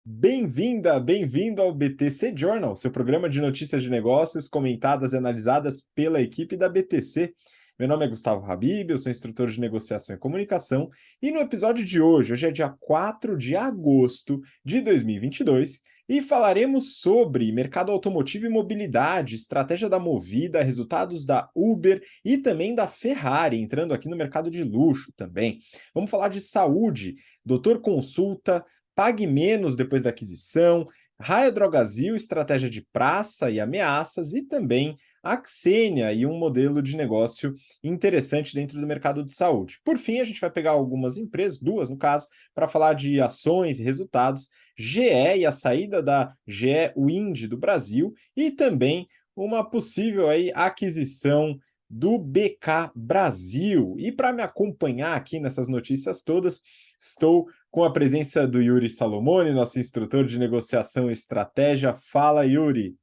Bem-vinda, bem-vindo ao BTC Journal, seu programa de notícias de negócios comentadas e analisadas pela equipe da BTC. Meu nome é Gustavo Habib, eu sou instrutor de negociação e comunicação, e no episódio de hoje é dia 4 de agosto de 2022, e falaremos sobre mercado automotivo e mobilidade, estratégia da Movida, resultados da Uber e também da Ferrari, entrando aqui no mercado de luxo também. Vamos falar de saúde, doutor consulta, pague menos depois da aquisição, Raia Drogasil, estratégia de praça e ameaças, e também a Xenia e um modelo de negócio interessante dentro do mercado de saúde. Por fim, a gente vai pegar algumas empresas, duas no caso, para falar de ações e resultados, GE e a saída da GE Wind do Brasil e também uma possível aí aquisição do BK Brasil. E para me acompanhar aqui nessas notícias todas, estou com a presença do Yuri Salomone, nosso instrutor de negociação e estratégia. Fala, Yuri!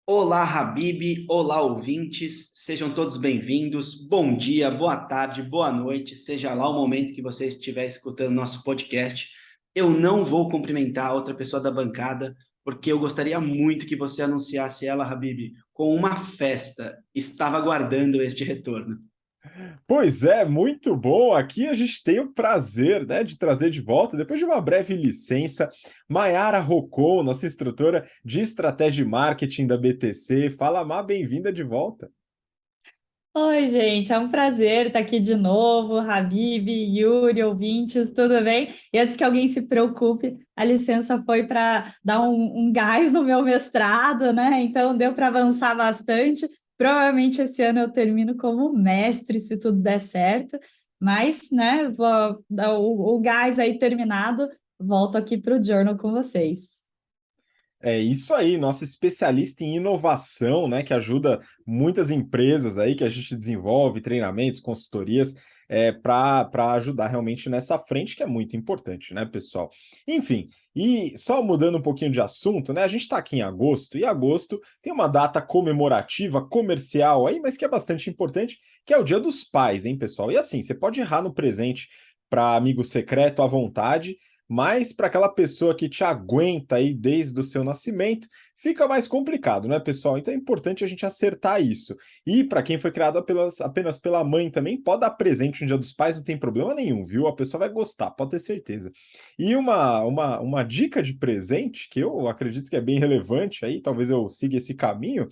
Olá, Habib, olá, ouvintes, sejam todos bem-vindos. Bom dia, boa tarde, boa noite, seja lá o momento que você estiver escutando nosso podcast. Eu não vou cumprimentar a outra pessoa da bancada, porque eu gostaria muito que você anunciasse ela, Habib, com uma festa. Estava aguardando este retorno. Pois é, muito bom. Aqui a gente tem o prazer, né, de trazer de volta, depois de uma breve licença, Mayara Rocon, nossa instrutora de estratégia e marketing da BTC. Fala, Má, bem-vinda de volta. Oi, gente, é um prazer estar aqui de novo. Habib, Yuri, ouvintes, tudo bem? E antes que alguém se preocupe, a licença foi para dar um gás no meu mestrado, né? Então deu para avançar bastante. Provavelmente esse ano eu termino como mestre, se tudo der certo. Mas, né, vou dar o gás aí terminado, volto aqui para o Journal com vocês. É isso aí, nossa especialista em inovação, né, que ajuda muitas empresas aí que a gente desenvolve treinamentos, consultorias, para ajudar realmente nessa frente, que é muito importante, né, pessoal? Enfim, e só mudando um pouquinho de assunto, né, a gente está aqui em agosto, e agosto tem uma data comemorativa, comercial aí, mas que é bastante importante, que é o Dia dos Pais, hein, pessoal? E assim, você pode errar no presente para amigo secreto à vontade, mas para aquela pessoa que te aguenta aí desde o seu nascimento, fica mais complicado, né, pessoal? Então é importante a gente acertar isso. E para quem foi criado apenas pela mãe também, pode dar presente no Dia dos Pais, não tem problema nenhum, viu? A pessoa vai gostar, pode ter certeza. E uma dica de presente, que eu acredito que é bem relevante aí, talvez eu siga esse caminho,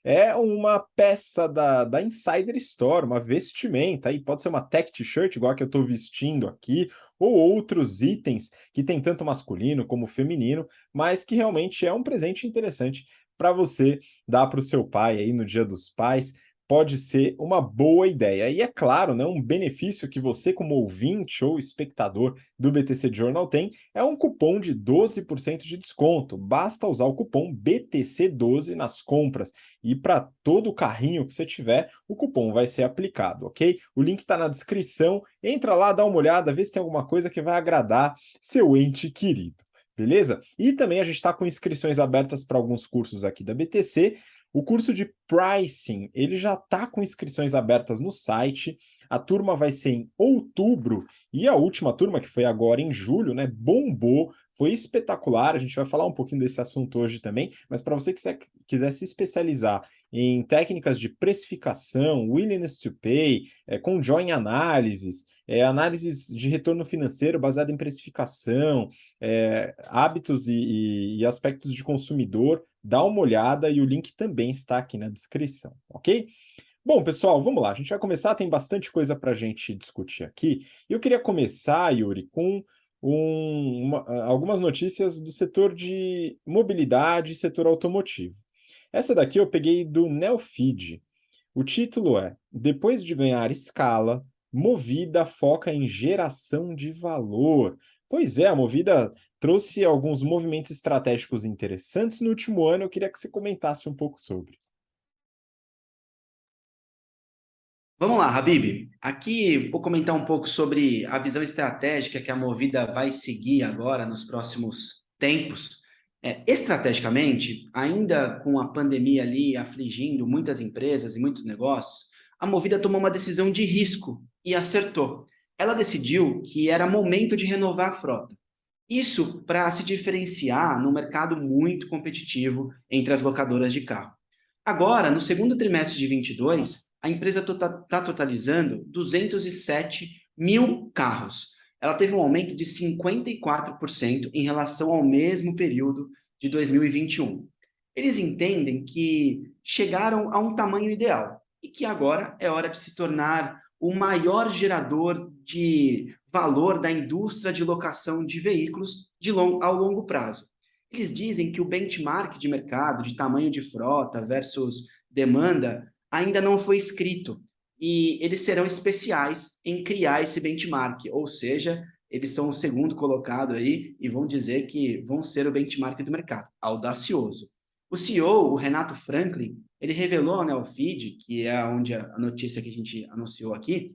é uma peça da Insider Store, uma vestimenta, aí pode ser uma tech t-shirt, igual a que eu estou vestindo aqui, ou outros itens que tem tanto masculino como feminino, mas que realmente é um presente interessante para você dar para o seu pai aí no Dia dos Pais. Pode ser uma boa ideia. E é claro, né, um benefício que você, como ouvinte ou espectador do BTC Journal, tem é um cupom de 12% de desconto. Basta usar o cupom BTC12 nas compras. E para todo o carrinho que você tiver, o cupom vai ser aplicado, ok? O link está na descrição. Entra lá, dá uma olhada, vê se tem alguma coisa que vai agradar seu ente querido. Beleza? E também a gente está com inscrições abertas para alguns cursos aqui da BTC. O curso de pricing, ele já está com inscrições abertas no site. A turma vai ser em outubro e a última turma, que foi agora em julho, né, bombou, foi espetacular. A gente vai falar um pouquinho desse assunto hoje também, mas para você que quiser se especializar em técnicas de precificação, willingness to pay, conjoint analysis, análises de retorno financeiro baseado em precificação, hábitos e aspectos de consumidor, dá uma olhada e o link também está aqui na descrição, ok? Bom, pessoal, vamos lá. A gente vai começar, tem bastante coisa para a gente discutir aqui. Eu queria começar, Yuri, com algumas notícias do setor de mobilidade e setor automotivo. Essa daqui eu peguei do Neofeed. O título é: Depois de ganhar escala, Movida foca em geração de valor. Pois é, a Movida trouxe alguns movimentos estratégicos interessantes no último ano. Eu queria que você comentasse um pouco sobre. Vamos lá, Habib. Aqui vou comentar um pouco sobre a visão estratégica que a Movida vai seguir agora nos próximos tempos. Estrategicamente, ainda com a pandemia ali afligindo muitas empresas e muitos negócios, a Movida tomou uma decisão de risco e acertou. Ela decidiu que era momento de renovar a frota. Isso para se diferenciar num mercado muito competitivo entre as locadoras de carro. Agora, no segundo trimestre de 22, a empresa está totalizando 207 mil carros. Ela teve um aumento de 54% em relação ao mesmo período de 2021. Eles entendem que chegaram a um tamanho ideal e que agora é hora de se tornar o maior gerador de valor da indústria de locação de veículos ao longo prazo. Eles dizem que o benchmark de mercado, de tamanho de frota versus demanda, ainda não foi escrito. E eles serão especiais em criar esse benchmark, ou seja, eles são o segundo colocado aí e vão dizer que vão ser o benchmark do mercado. Audacioso. O CEO, o Renato Franklin, ele revelou ao Feed, que é onde a notícia que a gente anunciou aqui,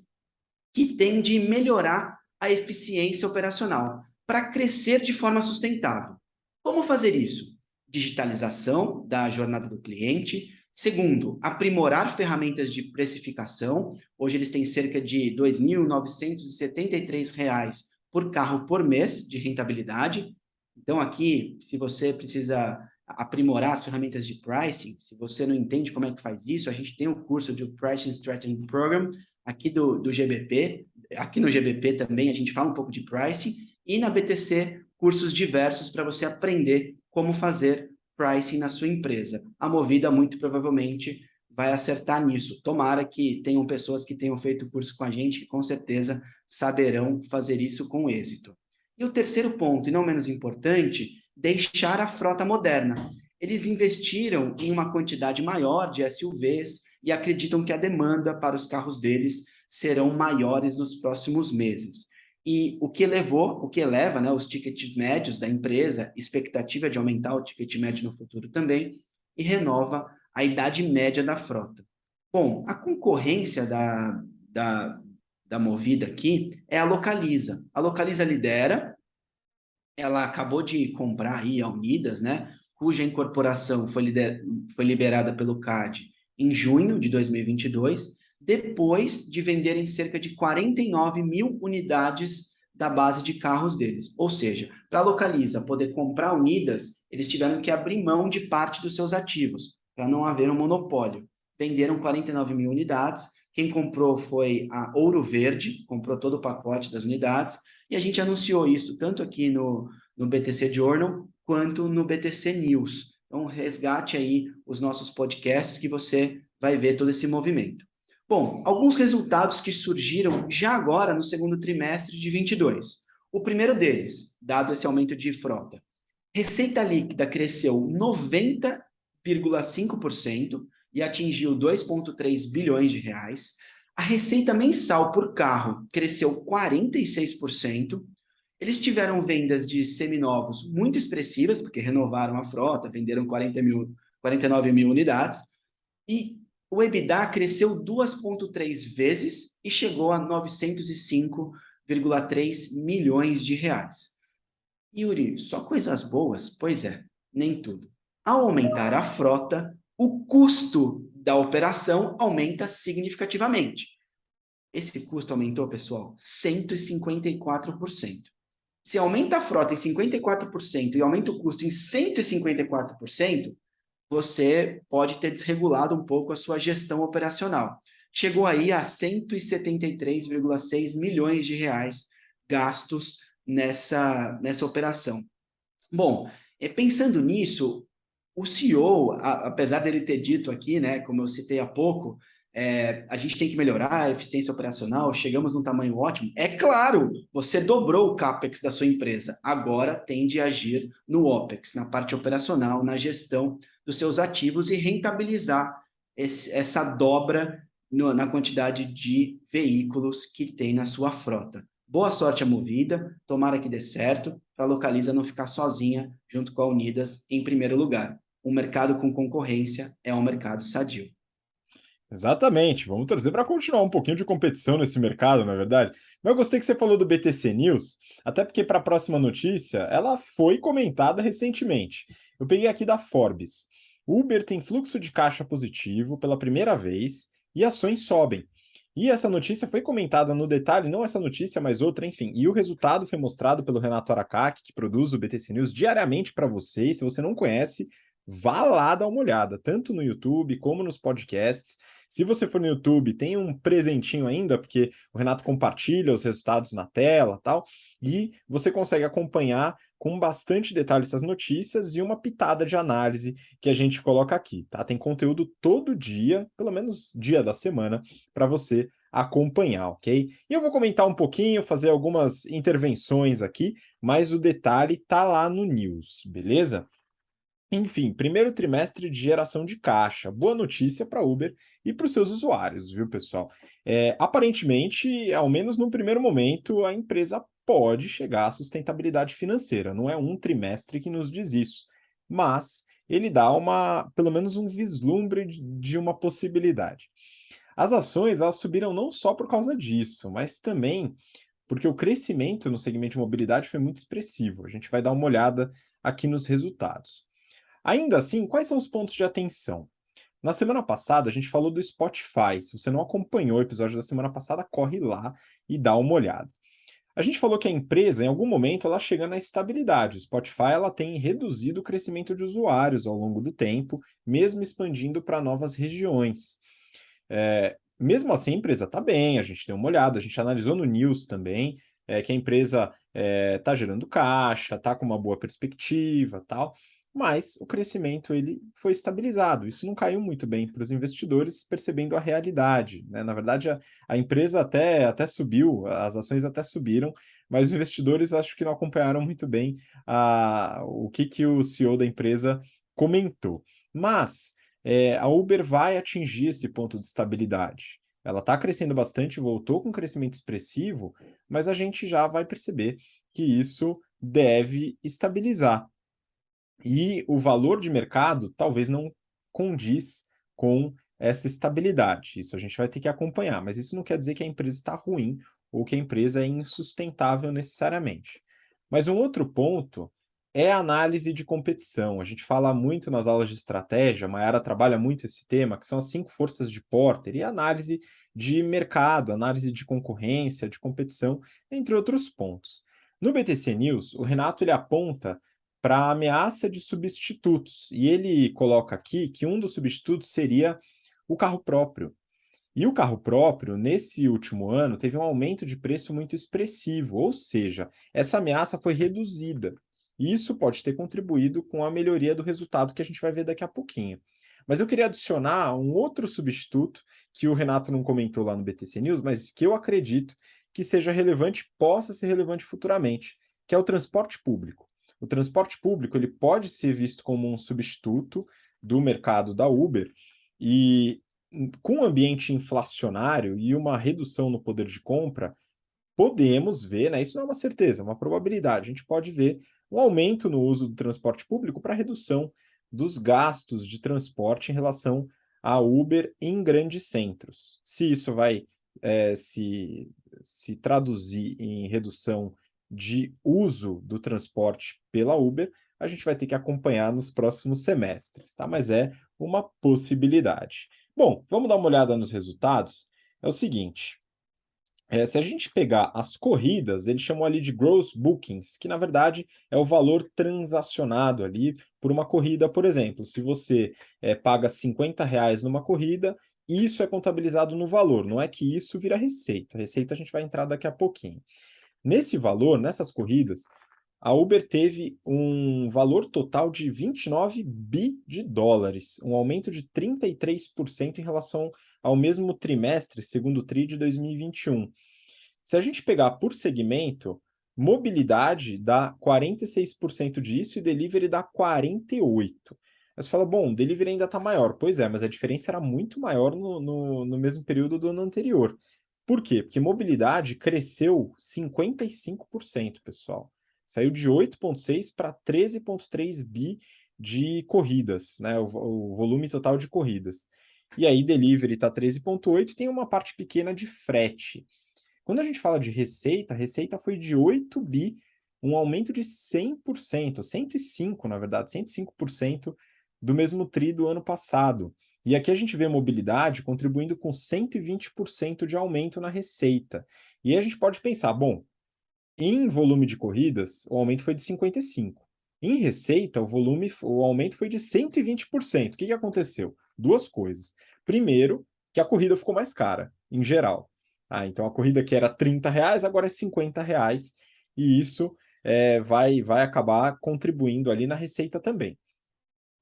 que tem de melhorar a eficiência operacional para crescer de forma sustentável. Como fazer isso? Digitalização da jornada do cliente. Segundo, aprimorar ferramentas de precificação. Hoje eles têm cerca de R$ 2.973 por carro por mês de rentabilidade. Então aqui, se você precisa aprimorar as ferramentas de pricing, se você não entende como é que faz isso, a gente tem o curso de Pricing Strategy Program aqui do GBP. Aqui no GBP também a gente fala um pouco de pricing e na BTC cursos diversos para você aprender como fazer pricing na sua empresa. A Movida muito provavelmente vai acertar nisso. Tomara que tenham pessoas que tenham feito curso com a gente que com certeza saberão fazer isso com êxito. E o terceiro ponto, e não menos importante, deixar a frota moderna. Eles investiram em uma quantidade maior de SUVs e acreditam que a demanda para os carros deles serão maiores nos próximos meses. E o que eleva, né, os tickets médios da empresa, expectativa de aumentar o ticket médio no futuro também, e renova a idade média da frota. Bom, a concorrência da Movida aqui é a Localiza. A Localiza lidera, ela acabou de comprar aí a Unidas, né, cuja incorporação foi liberada pelo CAD em junho de 2022, depois de venderem cerca de 49 mil unidades da base de carros deles. Ou seja, para a Localiza poder comprar Unidas, eles tiveram que abrir mão de parte dos seus ativos, para não haver um monopólio. Venderam 49 mil unidades, quem comprou foi a Ouro Verde, comprou todo o pacote das unidades, e a gente anunciou isso tanto aqui no BTC Journal, quanto no BTC News. Então, resgate aí os nossos podcasts que você vai ver todo esse movimento. Bom, alguns resultados que surgiram já agora no segundo trimestre de 22. O primeiro deles, dado esse aumento de frota, receita líquida cresceu 90,5% e atingiu 2,3 bilhões de reais. A receita mensal por carro cresceu 46%. Eles tiveram vendas de seminovos muito expressivas, porque renovaram a frota, venderam 49 mil unidades. E o EBITDA cresceu 2,3 vezes e chegou a 905,3 milhões de reais. Yuri, só coisas boas? Pois é, nem tudo. Ao aumentar a frota, o custo da operação aumenta significativamente. Esse custo aumentou, pessoal, 154%. Se aumenta a frota em 54% e aumenta o custo em 154%, você pode ter desregulado um pouco a sua gestão operacional. Chegou aí a 173,6 milhões de reais gastos nessa operação. Bom, pensando nisso, o CEO, apesar dele ter dito aqui, né, como eu citei há pouco, a gente tem que melhorar a eficiência operacional, chegamos num tamanho ótimo. É claro, você dobrou o CAPEX da sua empresa, agora tem de agir no OPEX, na parte operacional, na gestão dos seus ativos e rentabilizar essa dobra na quantidade de veículos que tem na sua frota. Boa sorte à Movida, tomara que dê certo, para a Localiza não ficar sozinha junto com a Unidas em primeiro lugar. Um mercado com concorrência é um mercado sadio. Exatamente, vamos torcer para continuar um pouquinho de competição nesse mercado, na verdade. Mas eu gostei que você falou do BTC News, até porque para a próxima notícia, ela foi comentada recentemente. Eu peguei aqui da Forbes. Uber tem fluxo de caixa positivo pela primeira vez e ações sobem. E essa notícia foi comentada no detalhe, não essa notícia, mas outra, enfim. E o resultado foi mostrado pelo Renato Aracaki, que produz o BTC News diariamente para vocês. Se você não conhece, vá lá dar uma olhada, tanto no YouTube como nos podcasts. Se você for no YouTube, tem um presentinho ainda, porque o Renato compartilha os resultados na tela, tal, e você consegue acompanhar com bastante detalhe essas notícias e uma pitada de análise que a gente coloca aqui, tá? Tem conteúdo todo dia, pelo menos dia da semana, para você acompanhar, ok? E eu vou comentar um pouquinho, fazer algumas intervenções aqui, mas o detalhe tá lá no News, beleza? Enfim, primeiro trimestre de geração de caixa. Boa notícia para Uber e para os seus usuários, viu, pessoal? Aparentemente, ao menos no primeiro momento, a empresa pode chegar à sustentabilidade financeira. Não é um trimestre que nos diz isso, mas ele dá pelo menos um vislumbre de uma possibilidade. As ações, elas subiram não só por causa disso, mas também porque o crescimento no segmento de mobilidade foi muito expressivo. A gente vai dar uma olhada aqui nos resultados. Ainda assim, quais são os pontos de atenção? Na semana passada, a gente falou do Spotify. Se você não acompanhou o episódio da semana passada, corre lá e dá uma olhada. A gente falou que a empresa, em algum momento, ela chega na estabilidade. O Spotify ela tem reduzido o crescimento de usuários ao longo do tempo, mesmo expandindo para novas regiões. Mesmo assim, a empresa está bem, a gente deu uma olhada, a gente analisou no News também, que a empresa está gerando caixa, está com uma boa perspectiva, tal, mas o crescimento ele foi estabilizado. Isso não caiu muito bem para os investidores, percebendo a realidade, né? Na verdade, a empresa até subiu, as ações até subiram, mas os investidores acho que não acompanharam muito bem o que o CEO da empresa comentou. Mas a Uber vai atingir esse ponto de estabilidade. Ela está crescendo bastante, voltou com um crescimento expressivo, mas a gente já vai perceber que isso deve estabilizar. E o valor de mercado talvez não condiz com essa estabilidade. Isso a gente vai ter que acompanhar, mas isso não quer dizer que a empresa está ruim ou que a empresa é insustentável necessariamente. Mas um outro ponto é a análise de competição. A gente fala muito nas aulas de estratégia, a Mayara trabalha muito esse tema, que são as 5 forças de Porter, e análise de mercado, análise de concorrência, de competição, entre outros pontos. No BTC News, o Renato ele aponta para a ameaça de substitutos, e ele coloca aqui que um dos substitutos seria o carro próprio. E o carro próprio, nesse último ano, teve um aumento de preço muito expressivo, ou seja, essa ameaça foi reduzida. E isso pode ter contribuído com a melhoria do resultado que a gente vai ver daqui a pouquinho. Mas eu queria adicionar um outro substituto que o Renato não comentou lá no BTC News, mas que eu acredito que seja relevante, possa ser relevante futuramente, que é o transporte público. O transporte público ele pode ser visto como um substituto do mercado da Uber, e com um ambiente inflacionário e uma redução no poder de compra, podemos ver, né? Isso não é uma certeza, é uma probabilidade. A gente pode ver um aumento no uso do transporte público para redução dos gastos de transporte em relação a Uber em grandes centros. Se isso vai se traduzir em redução de uso do transporte pela Uber, a gente vai ter que acompanhar nos próximos semestres, tá? Mas é uma possibilidade. Bom, vamos dar uma olhada nos resultados. É o seguinte, se a gente pegar as corridas, ele chamou ali de gross bookings, que na verdade é o valor transacionado ali por uma corrida, por exemplo. Se você paga R$ 50 numa corrida, isso é contabilizado no valor, não é que isso vira receita. Receita a gente vai entrar daqui a pouquinho. Nesse valor, nessas corridas, a Uber teve um valor total de 29 bi de dólares, um aumento de 33% em relação ao mesmo trimestre, segundo TRI de 2021. Se a gente pegar por segmento, mobilidade dá 46% disso e delivery dá 48%. Aí você fala, bom, delivery ainda está maior. Pois é, mas a diferença era muito maior no mesmo período do ano anterior. Por quê? Porque mobilidade cresceu 55%, pessoal. Saiu de 8,6 para 13,3 bi de corridas, né? O volume total de corridas. E aí, delivery está 13,8 e tem uma parte pequena de frete. Quando a gente fala de receita, a receita foi de 8 bi, um aumento de 100%, 105%, na verdade, 105% do mesmo TRI do ano passado. E aqui a gente vê a mobilidade contribuindo com 120% de aumento na receita. E aí a gente pode pensar, bom, em volume de corridas, o aumento foi de 55%. Em receita, o aumento foi de 120%. O que aconteceu? Duas coisas. Primeiro, que a corrida ficou mais cara, em geral. Então a corrida que era R$ 30, agora é R$ 50, e isso vai acabar contribuindo ali na receita também.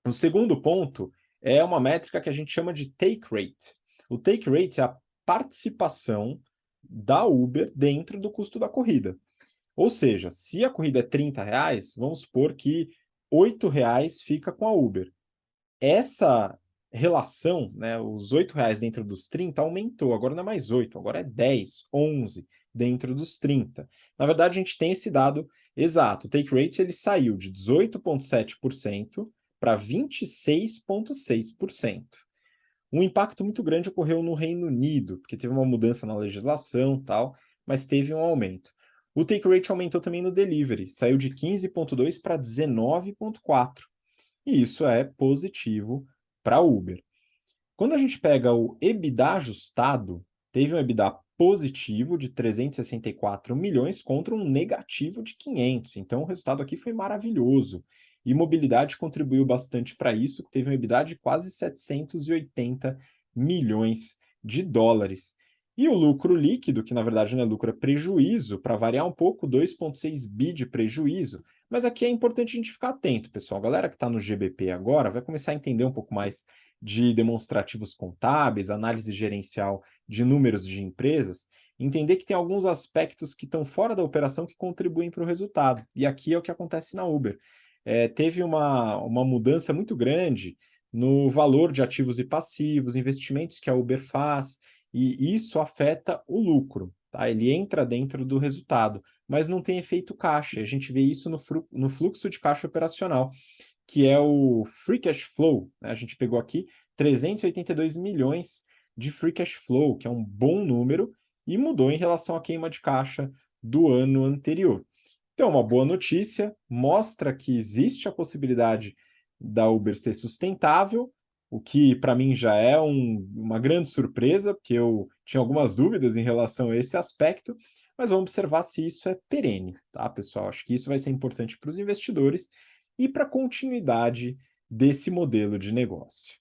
O segundo ponto é uma métrica que a gente chama de take rate. O take rate é a participação da Uber dentro do custo da corrida. Ou seja, se a corrida é R$ 30, vamos supor que R$ 8 fica com a Uber. Essa relação, né, os R$ 8 dentro dos 30 aumentou, agora não é mais 8, agora é 10, 11 dentro dos 30. Na verdade, a gente tem esse dado exato. O take rate ele saiu de 18,7% para 26,6%. Um impacto muito grande ocorreu no Reino Unido, porque teve uma mudança na legislação e tal, mas teve um aumento. O take rate aumentou também no delivery, saiu de 15,2 para 19,4. E isso é positivo para a Uber. Quando a gente pega o EBITDA ajustado, teve um EBITDA positivo de 364 milhões contra um negativo de 500. Então o resultado aqui foi maravilhoso. E mobilidade contribuiu bastante para isso, que teve um EBITDA de quase 780 milhões de dólares. E o lucro líquido, que na verdade não é lucro, é prejuízo, para variar um pouco, 2,6 bi de prejuízo. Mas aqui é importante a gente ficar atento, pessoal. A galera que está no GBP agora vai começar a entender um pouco mais de demonstrativos contábeis, análise gerencial de números de empresas, entender que tem alguns aspectos que estão fora da operação que contribuem para o resultado. E aqui é o que acontece na Uber. Teve uma mudança muito grande no valor de ativos e passivos, investimentos que a Uber faz, e isso afeta o lucro, tá? Ele entra dentro do resultado, mas não tem efeito caixa. A gente vê isso no fluxo de caixa operacional, que é o Free Cash Flow, né? A gente pegou aqui 382 milhões de Free Cash Flow, que é um bom número, e mudou em relação à queima de caixa do ano anterior. Então, uma boa notícia, mostra que existe a possibilidade da Uber ser sustentável, o que para mim já é uma grande surpresa, porque eu tinha algumas dúvidas em relação a esse aspecto, mas vamos observar se isso é perene, tá, pessoal? Acho que isso vai ser importante para os investidores e para a continuidade desse modelo de negócio.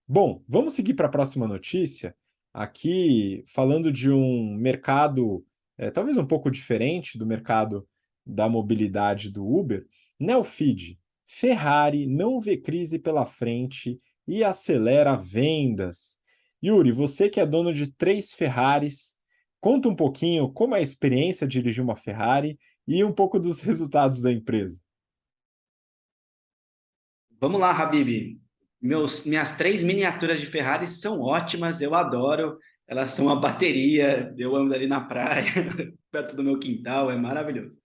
Bom, vamos seguir para a próxima notícia, aqui falando de um mercado talvez um pouco diferente do mercado da mobilidade do Uber. Neofeed, Ferrari não vê crise pela frente e acelera vendas. Yuri, você que é dono de 3 Ferraris, conta um pouquinho como é a experiência de dirigir uma Ferrari e um pouco dos resultados da empresa. Vamos lá, Habib. Minhas 3 miniaturas de Ferrari são ótimas, eu adoro. Elas são uma bateria, eu ando ali na praia, perto do meu quintal, é maravilhoso.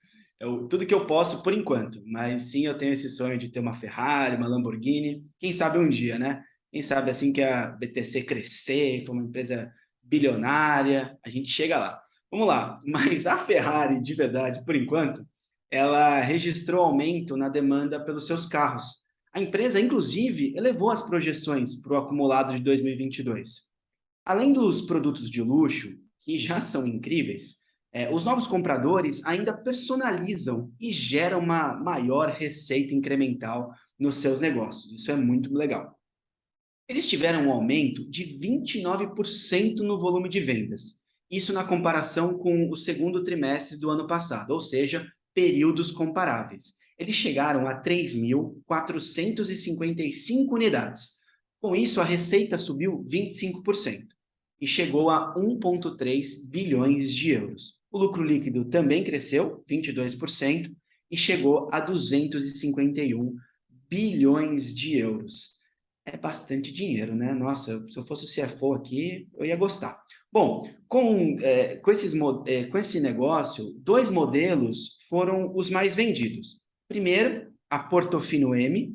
Tudo que eu posso por enquanto, mas sim, eu tenho esse sonho de ter uma Ferrari, uma Lamborghini, quem sabe um dia, né? Quem sabe assim que a BTC crescer, for uma empresa bilionária, a gente chega lá. Vamos lá, mas a Ferrari, de verdade, por enquanto, ela registrou aumento na demanda pelos seus carros. A empresa, inclusive, elevou as projeções para o acumulado de 2022. Além dos produtos de luxo, que já são incríveis, os novos compradores ainda personalizam e geram uma maior receita incremental nos seus negócios. Isso é muito legal. Eles tiveram um aumento de 29% no volume de vendas. Isso na comparação com o segundo trimestre do ano passado, ou seja, períodos comparáveis. Eles chegaram a 3.455 unidades. Com isso, a receita subiu 25% e chegou a 1,3 bilhões de euros. O lucro líquido também cresceu 22% e chegou a 251 bilhões de euros. É bastante dinheiro, né? Nossa, se eu fosse o CFO aqui, eu ia gostar. Bom, com esse negócio, 2 modelos foram os mais vendidos. Primeiro, a Portofino M,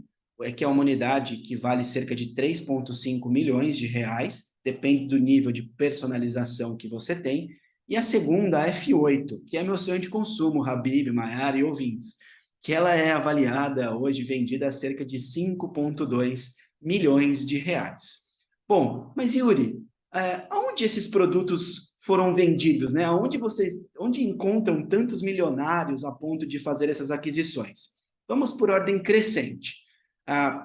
que é uma unidade que vale cerca de 3,5 milhões de reais, depende do nível de personalização que você tem. E a segunda, a F8, que é meu sonho de consumo, Habib, Mayara e ouvintes, que ela é avaliada hoje, vendida a cerca de 5,2 milhões de reais. Bom, mas Yuri, aonde esses produtos foram vendidos, né? Onde encontram tantos milionários a ponto de fazer essas aquisições? Vamos por ordem crescente.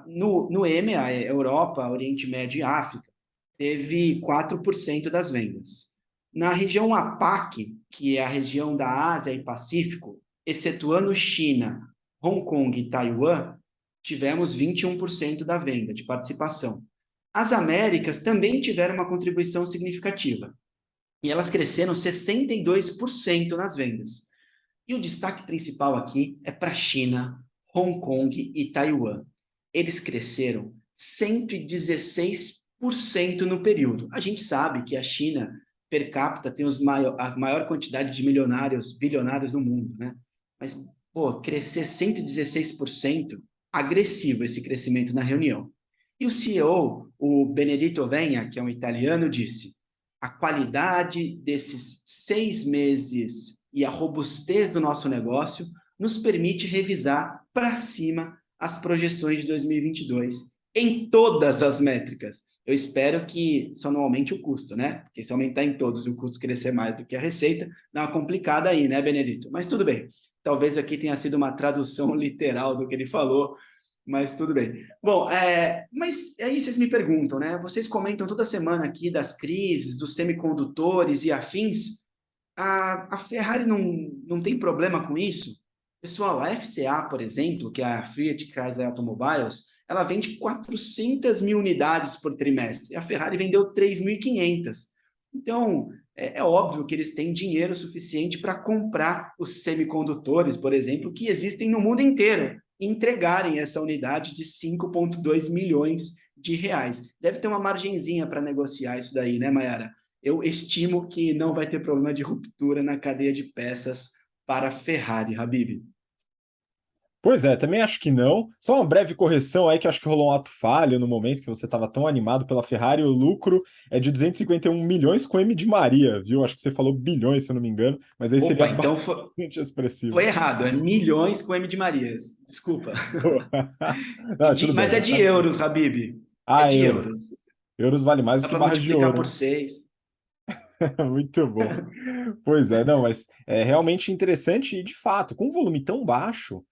No EMEA, Europa, Oriente Médio e África, teve 4% das vendas. Na região APAC, que é a região da Ásia e Pacífico, excetuando China, Hong Kong e Taiwan, tivemos 21% da venda, de participação. As Américas também tiveram uma contribuição significativa, e elas cresceram 62% nas vendas. E o destaque principal aqui é para China, Hong Kong e Taiwan. Eles cresceram 116% no período. A gente sabe que a China, per capita, tem a maior quantidade de milionários, bilionários no mundo, né? Mas, crescer 116%, agressivo esse crescimento na reunião. E o CEO, o Benedetto Venha, que é um italiano, disse: a qualidade desses 6 meses e a robustez do nosso negócio nos permite revisar para cima as projeções de 2022 em todas as métricas. Eu espero que só não aumente o custo, né? Porque se aumentar em todos e o custo crescer mais do que a receita, dá uma complicada aí, né, Benedito? Mas tudo bem. Talvez aqui tenha sido uma tradução literal do que ele falou, mas tudo bem. Bom, mas aí vocês me perguntam, né? Vocês comentam toda semana aqui das crises, dos semicondutores e afins. A Ferrari não tem problema com isso? Pessoal, a FCA, por exemplo, que é a Fiat Chrysler Automobiles, ela vende 400 mil unidades por trimestre. A Ferrari vendeu 3.500. Então, é óbvio que eles têm dinheiro suficiente para comprar os semicondutores, por exemplo, que existem no mundo inteiro, e entregarem essa unidade de 5,2 milhões de reais. Deve ter uma margenzinha para negociar isso daí, né, Mayara? Eu estimo que não vai ter problema de ruptura na cadeia de peças para a Ferrari, Habib. Pois é, também acho que não. Só uma breve correção aí, que acho que rolou um ato falho no momento que você estava tão animado pela Ferrari. O lucro é de 251 milhões com M de Maria, viu? Acho que você falou bilhões, se eu não me engano, mas aí seria Opa, então bastante expressivo. foi errado, é milhões com M de Marias. Desculpa. Não, tudo Mas bem. é de euros, Habib. É Ah, de euros. euros. Euros vale mais do Dá que para barras de multiplicar ouro, por hein? 6. Muito bom. Pois é, não, mas é realmente interessante e, de fato, com um volume tão baixo,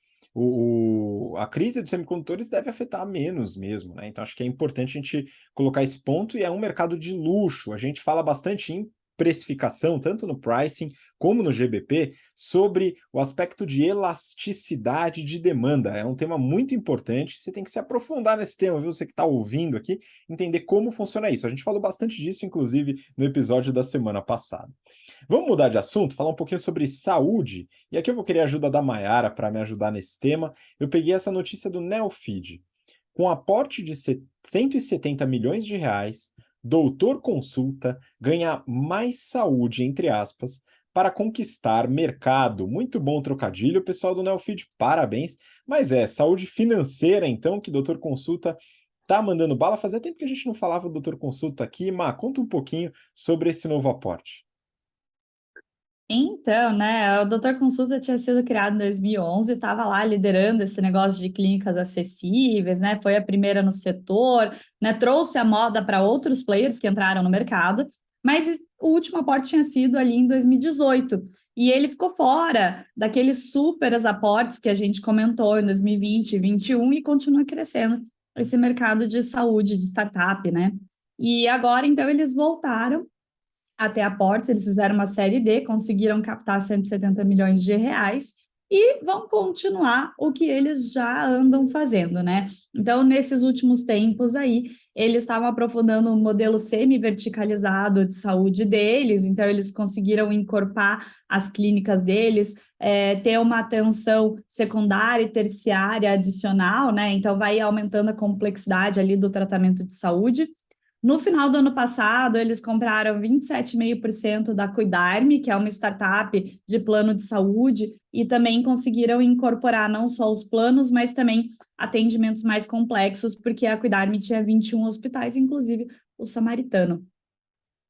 a crise dos semicondutores deve afetar menos mesmo, né? Então, acho que é importante a gente colocar esse ponto, e é um mercado de luxo. A gente fala bastante em precificação, tanto no pricing como no GBP, sobre o aspecto de elasticidade de demanda. É um tema muito importante, você tem que se aprofundar nesse tema, viu? Você que está ouvindo aqui, entender como funciona isso. A gente falou bastante disso, inclusive, no episódio da semana passada. Vamos mudar de assunto, falar um pouquinho sobre saúde, e aqui eu vou querer a ajuda da Mayara para me ajudar nesse tema. Eu peguei essa notícia do Neofeed. Com aporte de 170 milhões de reais, Doutor Consulta ganha mais saúde, entre aspas, para conquistar mercado. Muito bom trocadilho, pessoal do Neofeed, parabéns. Mas saúde financeira, então, que Doutor Consulta tá mandando bala. Fazia tempo que a gente não falava do Doutor Consulta aqui. Má, conta um pouquinho sobre esse novo aporte. Então, né, o Doutor Consulta tinha sido criado em 2011, estava lá liderando esse negócio de clínicas acessíveis, né, foi a primeira no setor, né, trouxe a moda para outros players que entraram no mercado, mas o último aporte tinha sido ali em 2018, e ele ficou fora daqueles super aportes que a gente comentou em 2020 e 2021 e continua crescendo esse mercado de saúde, de startup, né, e agora, então, eles voltaram até aportes, eles fizeram uma série D, conseguiram captar 170 milhões de reais e vão continuar o que eles já andam fazendo, né? Então, nesses últimos tempos aí, eles estavam aprofundando o modelo semi-verticalizado de saúde deles, então eles conseguiram encorpar as clínicas deles, ter uma atenção secundária e terciária adicional, né? Então, vai aumentando a complexidade ali do tratamento de saúde. No final do ano passado, eles compraram 27,5% da Cuidarme, que é uma startup de plano de saúde, e também conseguiram incorporar não só os planos, mas também atendimentos mais complexos, porque a Cuidarme tinha 21 hospitais, inclusive o Samaritano.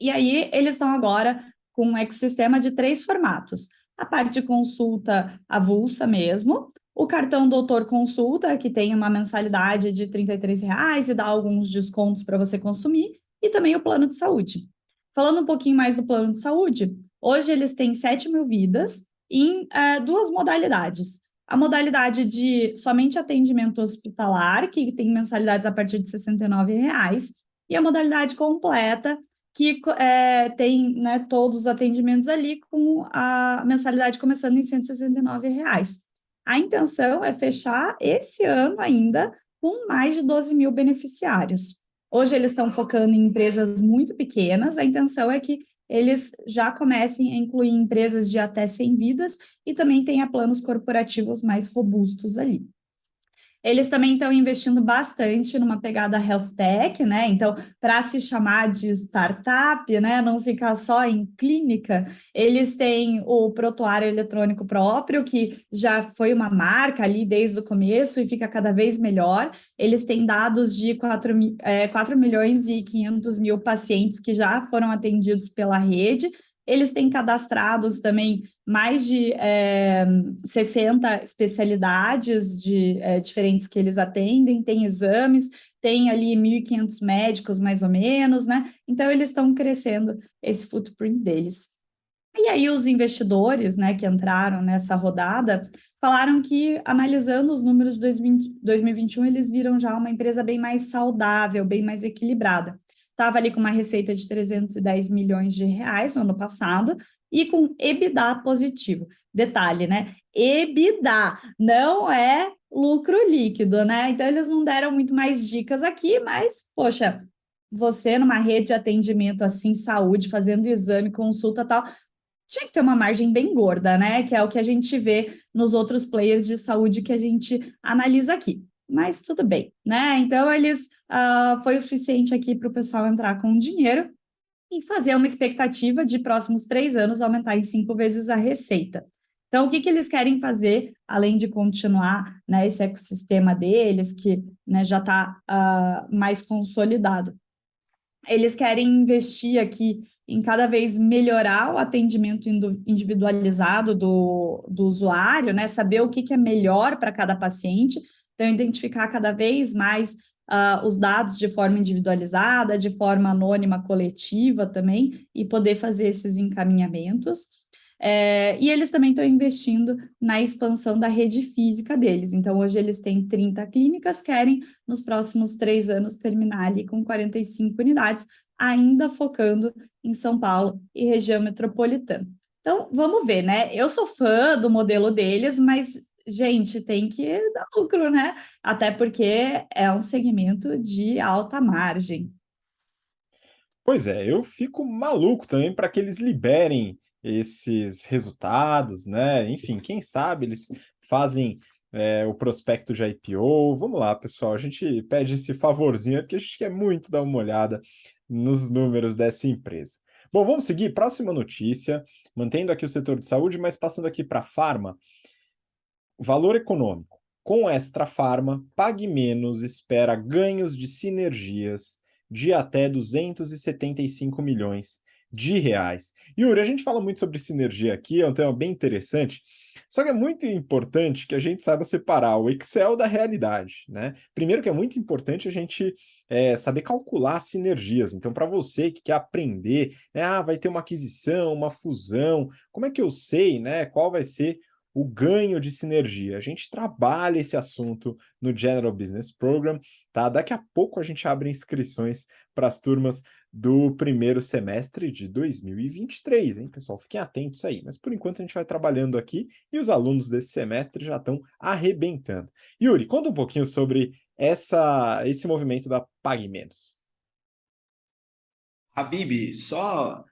E aí, eles estão agora com um ecossistema de 3 formatos. A parte de consulta avulsa mesmo, o cartão Doutor Consulta, que tem uma mensalidade de R$ 33 e dá alguns descontos para você consumir, e também o plano de saúde. Falando um pouquinho mais do plano de saúde, hoje eles têm 7 mil vidas em duas modalidades. A modalidade de somente atendimento hospitalar, que tem mensalidades a partir de R$ 69,00, e a modalidade completa, que tem, né, todos os atendimentos ali, com a mensalidade começando em R$ 169,00. A intenção é fechar esse ano ainda com mais de 12 mil beneficiários. Hoje eles estão focando em empresas muito pequenas, a intenção é que eles já comecem a incluir empresas de até 100 vidas e também tenha planos corporativos mais robustos ali. Eles também estão investindo bastante numa pegada health tech, né? Então, para se chamar de startup, né? Não ficar só em clínica, eles têm o prontuário eletrônico próprio, que já foi uma marca ali desde o começo e fica cada vez melhor. Eles têm dados de 4 milhões e 500 mil pacientes que já foram atendidos pela rede. Eles têm cadastrados também mais de 60 especialidades diferentes que eles atendem, tem exames, tem ali 1.500 médicos, mais ou menos, né? Então, eles estão crescendo esse footprint deles. E aí, os investidores, né, que entraram nessa rodada, falaram que, analisando os números de 2021, eles viram já uma empresa bem mais saudável, bem mais equilibrada. Estava ali com uma receita de 310 milhões de reais no ano passado e com EBITDA positivo. Detalhe, né? EBITDA não é lucro líquido, né? Então, eles não deram muito mais dicas aqui, mas, poxa, você numa rede de atendimento assim, saúde, fazendo exame, consulta tal, tinha que ter uma margem bem gorda, né? Que é o que a gente vê nos outros players de saúde que a gente analisa aqui. Mas tudo bem, né? Então, eles foi o suficiente aqui para o pessoal entrar com dinheiro e fazer uma expectativa de próximos 3 anos aumentar em 5 vezes a receita. Então, o que eles querem fazer, além de continuar, né, esse ecossistema deles, que, né, já está mais consolidado? Eles querem investir aqui em cada vez melhorar o atendimento individualizado do usuário, né? Saber o que é melhor para cada paciente, então identificar cada vez mais os dados de forma individualizada, de forma anônima, coletiva também, e poder fazer esses encaminhamentos. E eles também estão investindo na expansão da rede física deles. Então, hoje eles têm 30 clínicas, querem, nos próximos 3 anos, terminar ali com 45 unidades, ainda focando em São Paulo e região metropolitana. Então, vamos ver, né? Eu sou fã do modelo deles, mas, gente, tem que dar lucro, né? Até porque é um segmento de alta margem. Pois é, eu fico maluco também para que eles liberem esses resultados, né? Enfim, quem sabe eles fazem o prospecto de IPO. Vamos lá, pessoal, a gente pede esse favorzinho, porque a gente quer muito dar uma olhada nos números dessa empresa. Bom, vamos seguir. Próxima notícia, mantendo aqui o setor de saúde, mas passando aqui para a farma. Valor econômico. Com Extra Farma, Pague Menos espera ganhos de sinergias de até 275 milhões de reais. Yuri, a gente fala muito sobre sinergia aqui, é um tema bem interessante, só que é muito importante que a gente saiba separar o Excel da realidade, né? Primeiro que é muito importante a gente saber calcular sinergias. Então, para você que quer aprender, né, vai ter uma aquisição, uma fusão, como é que eu sei, né, qual vai ser o ganho de sinergia? A gente trabalha esse assunto no General Business Program, tá? Daqui a pouco a gente abre inscrições para as turmas do primeiro semestre de 2023, hein, pessoal? Fiquem atentos aí. Mas por enquanto a gente vai trabalhando aqui e os alunos desse semestre já estão arrebentando. Yuri, conta um pouquinho sobre esse movimento da Pague Menos. Habib, só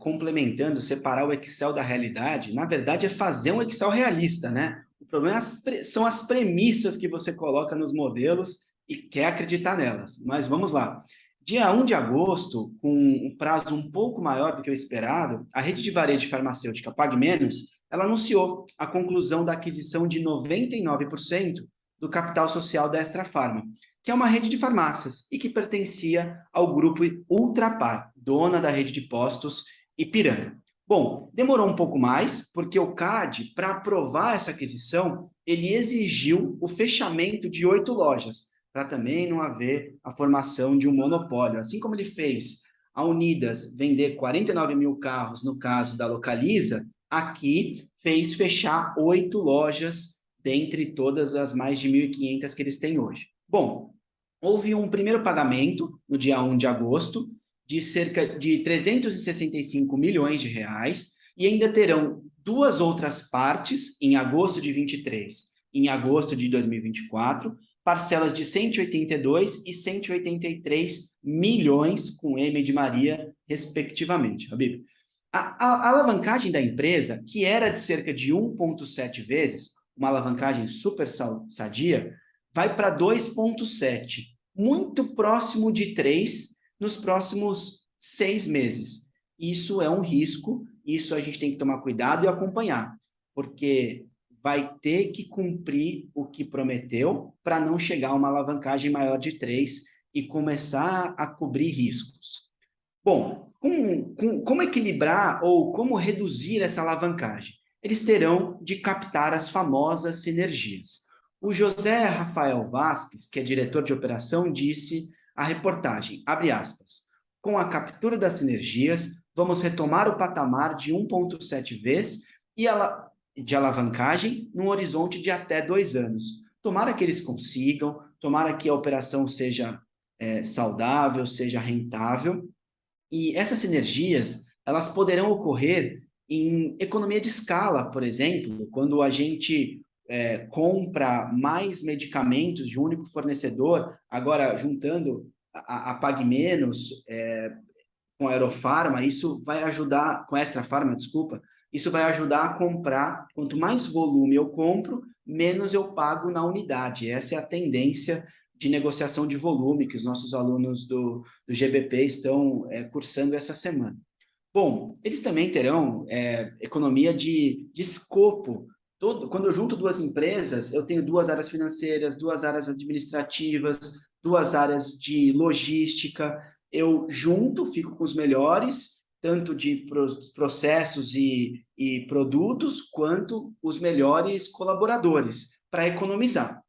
complementando, separar o Excel da realidade, na verdade é fazer um Excel realista, né? O problema são as premissas que você coloca nos modelos e quer acreditar nelas. Mas vamos lá. Dia 1 de agosto, com um prazo um pouco maior do que o esperado, a rede de varejo farmacêutica Pague Menos, ela anunciou a conclusão da aquisição de 99% do capital social da Extra Farma, que é uma rede de farmácias e que pertencia ao grupo Ultrapar, dona da rede de postos Ipiranga. Bom, demorou um pouco mais, porque o CAD, para aprovar essa aquisição, ele exigiu o fechamento de 8 lojas, para também não haver a formação de um monopólio. Assim como ele fez a Unidas vender 49 mil carros no caso da Localiza, aqui fez fechar 8 lojas dentre todas as mais de 1.500 que eles têm hoje. Bom, houve um primeiro pagamento no dia 1 de agosto de cerca de 365 milhões de reais e ainda terão duas outras partes em agosto de 23 e em agosto de 2024, parcelas de 182 e 183 milhões com M de Maria, respectivamente. Habib, a alavancagem da empresa, que era de cerca de 1,7 vezes, uma alavancagem super sadia, vai para 2,7, muito próximo de 3 nos próximos 6 meses. Isso é um risco, isso a gente tem que tomar cuidado e acompanhar, porque vai ter que cumprir o que prometeu para não chegar a uma alavancagem maior de 3 e começar a cobrir riscos. Bom, como equilibrar ou como reduzir essa alavancagem? Eles terão de captar as famosas sinergias. O José Rafael Vasques, que é diretor de operação, disse à reportagem, abre aspas, com a captura das sinergias, vamos retomar o patamar de 1,7 vezes de alavancagem num horizonte de até 2 anos. Tomara que eles consigam, tomara que a operação seja saudável, seja rentável, e essas sinergias, elas poderão ocorrer em economia de escala, por exemplo, quando a gente compra mais medicamentos de um único fornecedor, agora juntando a Pague Menos com a Aerofarma, isso vai ajudar, com a Extra Farma, desculpa, isso vai ajudar a comprar, quanto mais volume eu compro, menos eu pago na unidade. Essa é a tendência de negociação de volume que os nossos alunos do GBP estão cursando essa semana. Bom, eles também terão economia de escopo. Quando eu junto duas empresas, eu tenho 2 áreas financeiras, 2 áreas administrativas, 2 áreas de logística. Eu junto, fico com os melhores, tanto de processos e produtos, quanto os melhores colaboradores, para economizar.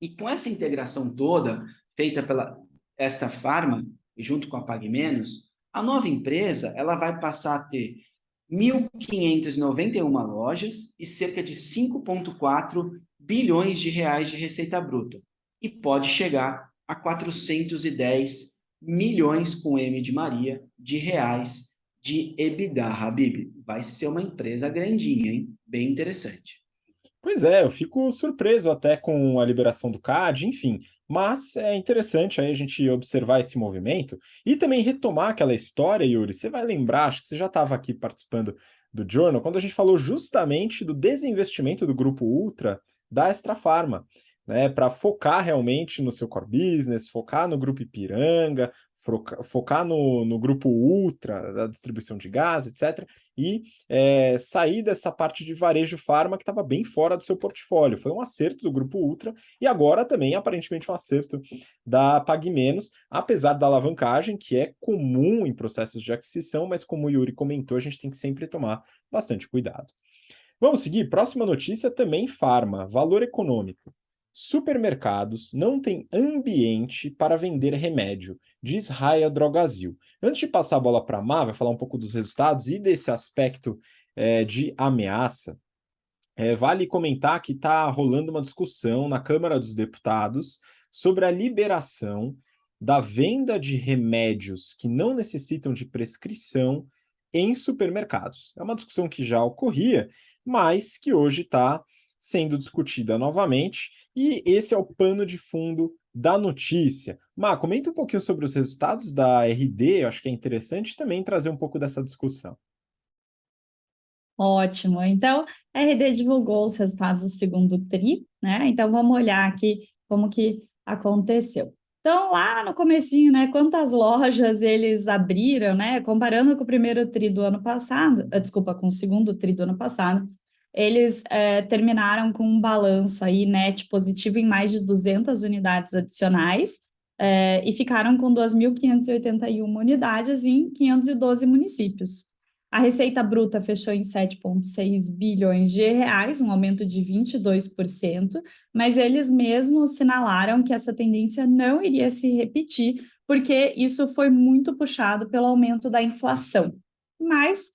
E com essa integração toda, feita pela Extra Farma, junto com a Pague Menos, a nova empresa ela vai passar a ter 1.591 lojas e cerca de 5,4 bilhões de reais de receita bruta. E pode chegar a 410 milhões com M de Maria de reais de EBITDA, Habib. Vai ser uma empresa grandinha, hein? Bem interessante. Pois é, eu fico surpreso até com a liberação do CAD, enfim, mas é interessante aí a gente observar esse movimento e também retomar aquela história, Yuri. Você vai lembrar, acho que você já estava aqui participando do Journal, quando a gente falou justamente do desinvestimento do Grupo Ultra da Extra Farma, né, para focar realmente no seu core business, focar no Grupo Ipiranga, focar no Grupo Ultra, da distribuição de gás, etc., e sair dessa parte de varejo farma que estava bem fora do seu portfólio. Foi um acerto do Grupo Ultra e agora também, aparentemente, um acerto da Pague Menos, apesar da alavancagem, que é comum em processos de aquisição, mas como o Yuri comentou, a gente tem que sempre tomar bastante cuidado. Vamos seguir? Próxima notícia, também farma, valor econômico. Supermercados não têm ambiente para vender remédio, diz Raia Drogasil. Antes de passar a bola para a Má, vai falar um pouco dos resultados e desse aspecto de ameaça, vale comentar que está rolando uma discussão na Câmara dos Deputados sobre a liberação da venda de remédios que não necessitam de prescrição em supermercados. É uma discussão que já ocorria, mas que hoje está sendo discutida novamente, e esse é o pano de fundo da notícia. Má, comenta um pouquinho sobre os resultados da RD, eu acho que é interessante também trazer um pouco dessa discussão. Ótimo. Então, a RD divulgou os resultados do segundo TRI, né? Então, vamos olhar aqui como que aconteceu. Então, lá no comecinho, né, quantas lojas eles abriram, né, comparando com o primeiro TRI do ano passado, com o segundo TRI do ano passado, eles terminaram com um balanço aí net positivo em mais de 200 unidades adicionais e ficaram com 2.581 unidades em 512 municípios. A receita bruta fechou em 7,6 bilhões de reais, um aumento de 22%, mas eles mesmos sinalaram que essa tendência não iria se repetir, porque isso foi muito puxado pelo aumento da inflação. Mas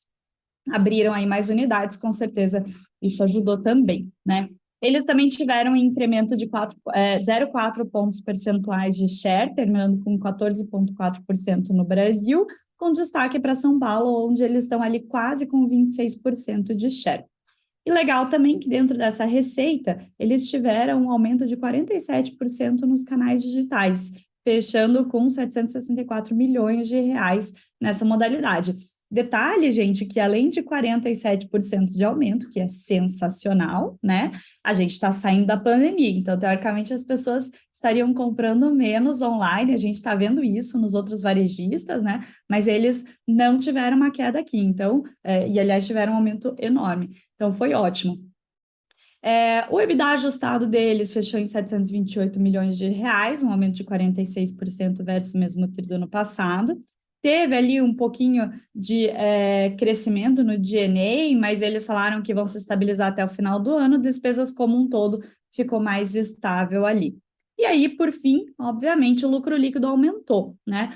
abriram aí mais unidades, com certeza isso ajudou também, né? Eles também tiveram um incremento de 0,4 pontos percentuais de share, terminando com 14,4% no Brasil, com destaque para São Paulo, onde eles estão ali quase com 26% de share. E legal também que dentro dessa receita, eles tiveram um aumento de 47% nos canais digitais, fechando com 764 milhões de reais nessa modalidade. Detalhe, gente, que além de 47% de aumento, que é sensacional, né? A gente está saindo da pandemia, então, teoricamente, as pessoas estariam comprando menos online, a gente está vendo isso nos outros varejistas, né? Mas eles não tiveram uma queda aqui, então, e aliás, tiveram um aumento enorme. Então, foi ótimo. O EBITDA ajustado deles fechou em 728 milhões de reais, um aumento de 46% versus o mesmo tri do ano passado. Teve ali um pouquinho de crescimento no G&A, mas eles falaram que vão se estabilizar até o final do ano, despesas como um todo ficou mais estável ali. E aí, por fim, obviamente, o lucro líquido aumentou, né?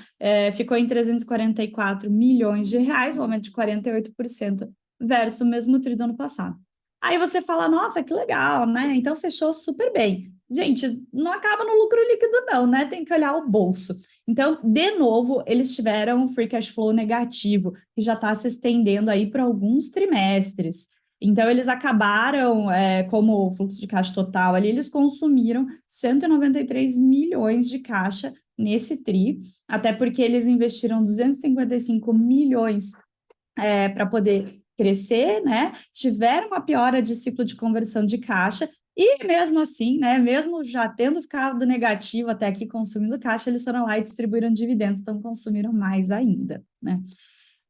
Ficou em 344 milhões de reais, um aumento de 48% versus o mesmo tri do ano passado. Aí você fala, nossa, que legal, né? Então fechou super bem. Gente, não acaba no lucro líquido, não, né? Tem que olhar o bolso. Então, de novo, eles tiveram um free cash flow negativo, que já está se estendendo aí para alguns trimestres. Então, eles acabaram, como o fluxo de caixa total ali, eles consumiram 193 milhões de caixa nesse tri, até porque eles investiram 255 milhões para poder crescer, né? Tiveram uma piora de ciclo de conversão de caixa e mesmo assim, né, mesmo já tendo ficado negativo até aqui consumindo caixa, eles foram lá e distribuíram dividendos, então consumiram mais ainda, né?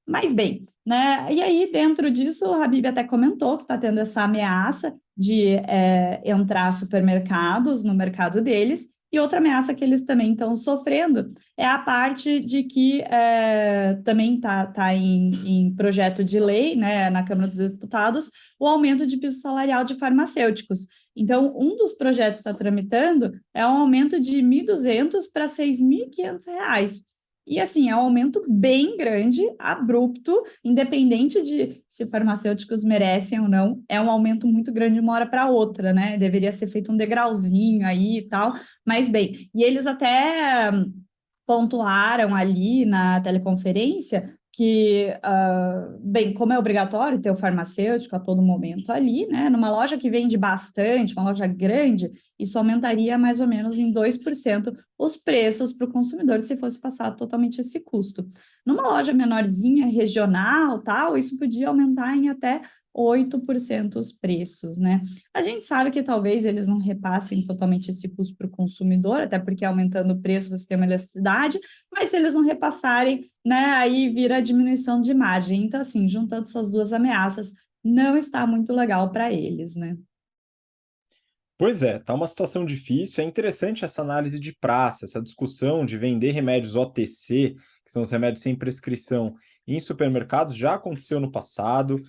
Mas bem, né? E aí, dentro disso, o Habib até comentou que está tendo essa ameaça de entrar supermercados no mercado deles, e outra ameaça que eles também estão sofrendo é a parte de que também está em projeto de lei, né, na Câmara dos Deputados, o aumento de piso salarial de farmacêuticos. Então, um dos projetos que está tramitando é um aumento de 1.200 para R$ 6.500. E assim, é um aumento bem grande, abrupto, independente de se farmacêuticos merecem ou não, é um aumento muito grande de uma hora para outra, né? Deveria ser feito um degrauzinho aí e tal, mas bem, e eles até pontuaram ali na teleconferência que, bem, como é obrigatório ter o farmacêutico a todo momento ali, né? Numa loja que vende bastante, uma loja grande, isso aumentaria mais ou menos em 2% os preços para o consumidor se fosse passado totalmente esse custo. Numa loja menorzinha, regional, tal, isso podia aumentar em até 8% os preços, né? A gente sabe que talvez eles não repassem totalmente esse custo para o consumidor, até porque aumentando o preço você tem uma elasticidade, mas se eles não repassarem, né, aí vira a diminuição de margem. Então, assim, juntando essas duas ameaças, não está muito legal para eles, né? Pois é, tá uma situação difícil. É interessante essa análise de praça, essa discussão de vender remédios OTC, que são os remédios sem prescrição, em supermercados, já aconteceu no passado.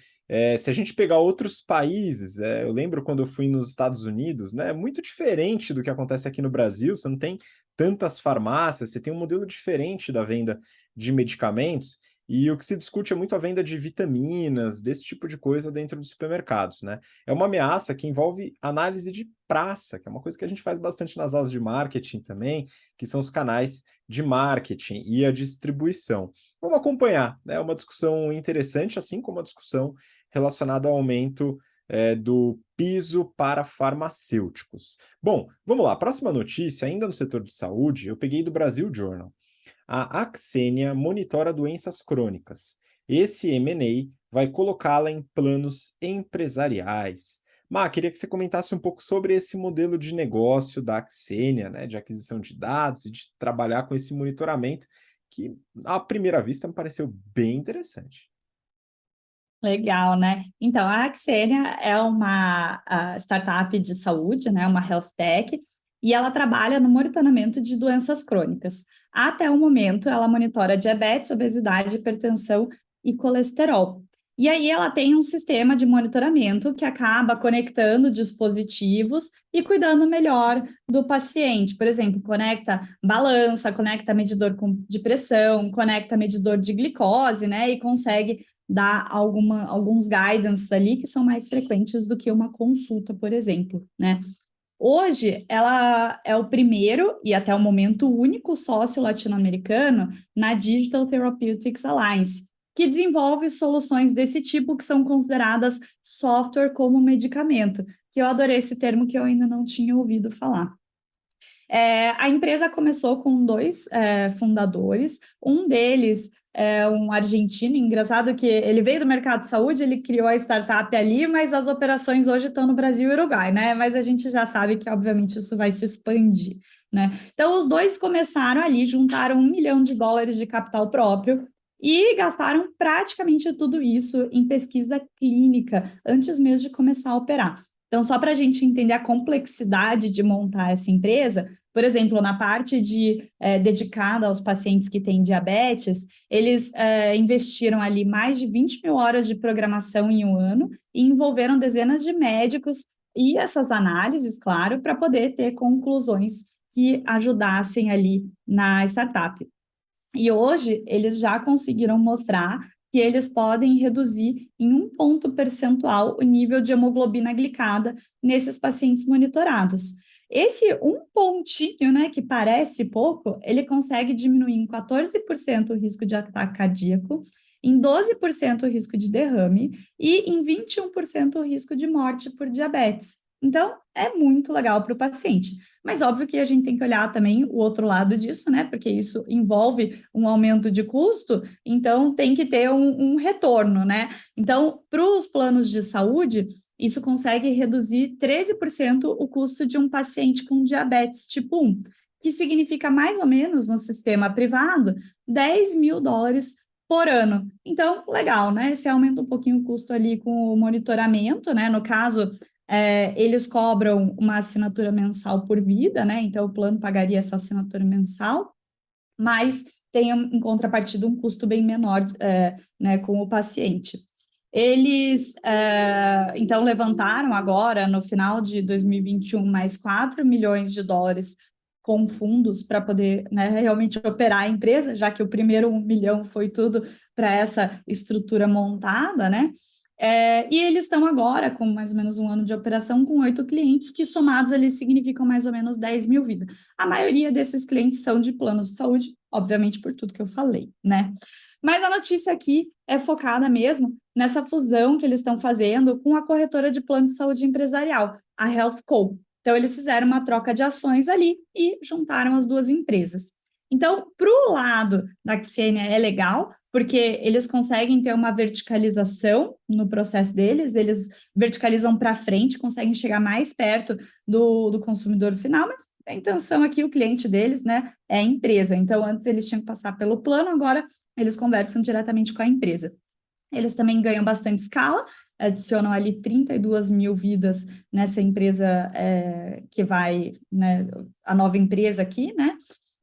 Se a gente pegar outros países, eu lembro quando eu fui nos Estados Unidos, né, é muito diferente do que acontece aqui no Brasil. Você não tem tantas farmácias, você tem um modelo diferente da venda de medicamentos. E o que se discute é muito a venda de vitaminas, desse tipo de coisa dentro dos supermercados, né? É uma ameaça que envolve análise de praça, que é uma coisa que a gente faz bastante nas aulas de marketing também, que são os canais de marketing e a distribuição. Vamos acompanhar, né? É uma discussão interessante, assim como a discussão relacionada ao aumento do piso para farmacêuticos. Bom, vamos lá. Próxima notícia, ainda no setor de saúde, eu peguei do Brasil Journal. A Axenia monitora doenças crônicas. Esse M&A vai colocá-la em planos empresariais. Má, queria que você comentasse um pouco sobre esse modelo de negócio da Axenia, né, de aquisição de dados e de trabalhar com esse monitoramento, que, à primeira vista, me pareceu bem interessante. Legal, né? Então, a Axenia é uma startup de saúde, né? Uma health tech, e ela trabalha no monitoramento de doenças crônicas. Até o momento, ela monitora diabetes, obesidade, hipertensão e colesterol. E aí ela tem um sistema de monitoramento que acaba conectando dispositivos e cuidando melhor do paciente. Por exemplo, conecta balança, conecta medidor de pressão, conecta medidor de glicose, né? E consegue dar alguns guidance ali que são mais frequentes do que uma consulta, por exemplo, né? Hoje, ela é o primeiro e até o momento o único sócio latino-americano na Digital Therapeutics Alliance, que desenvolve soluções desse tipo que são consideradas software como medicamento, que eu adorei esse termo que eu ainda não tinha ouvido falar. A empresa começou com dois fundadores, um deles é um argentino, engraçado que ele veio do mercado de saúde, ele criou a startup ali, mas as operações hoje estão no Brasil e Uruguai, né? Mas a gente já sabe que, obviamente, isso vai se expandir, né? Então, os dois começaram ali, juntaram $1 milhão de capital próprio e gastaram praticamente tudo isso em pesquisa clínica, antes mesmo de começar a operar. Então, só para a gente entender a complexidade de montar essa empresa, por exemplo, na parte dedicada aos pacientes que têm diabetes, eles investiram ali mais de 20 mil horas de programação em um ano e envolveram dezenas de médicos e essas análises, claro, para poder ter conclusões que ajudassem ali na startup. E hoje eles já conseguiram mostrar que eles podem reduzir em 1 ponto percentual o nível de hemoglobina glicada nesses pacientes monitorados. Esse 1 pontinho, né, que parece pouco, ele consegue diminuir em 14% o risco de ataque cardíaco, em 12% o risco de derrame e em 21% o risco de morte por diabetes. Então, é muito legal para o paciente. Mas óbvio que a gente tem que olhar também o outro lado disso, né? Porque isso envolve um aumento de custo, então tem que ter um retorno, né? Então, para os planos de saúde, isso consegue reduzir 13% o custo de um paciente com diabetes tipo 1, que significa mais ou menos no sistema privado $10 mil por ano. Então, legal, né? Você aumenta um pouquinho o custo ali com o monitoramento, né? No caso, eles cobram uma assinatura mensal por vida, né? Então, o plano pagaria essa assinatura mensal, mas tem em contrapartida um custo bem menor, né, com o paciente. Eles, então, levantaram agora, no final de 2021, mais $4 milhões com fundos para poder, né, realmente operar a empresa, já que o primeiro 1 milhão foi tudo para essa estrutura montada, né? E eles estão agora com mais ou menos um ano de operação com 8 clientes, que somados eles significam mais ou menos 10 mil vidas. A maioria desses clientes são de planos de saúde, obviamente por tudo que eu falei, né? Mas a notícia aqui é focada mesmo nessa fusão que eles estão fazendo com a corretora de plano de saúde empresarial, a HealthCo. Então, eles fizeram uma troca de ações ali e juntaram as duas empresas. Então, para o lado da Xiena é legal, porque eles conseguem ter uma verticalização no processo deles, eles verticalizam para frente, conseguem chegar mais perto do consumidor final, mas a intenção aqui, o cliente deles, né, é a empresa. Então, antes eles tinham que passar pelo plano, agora eles conversam diretamente com a empresa. Eles também ganham bastante escala, adicionam ali 32 mil vidas nessa empresa que vai, né, a nova empresa aqui, né?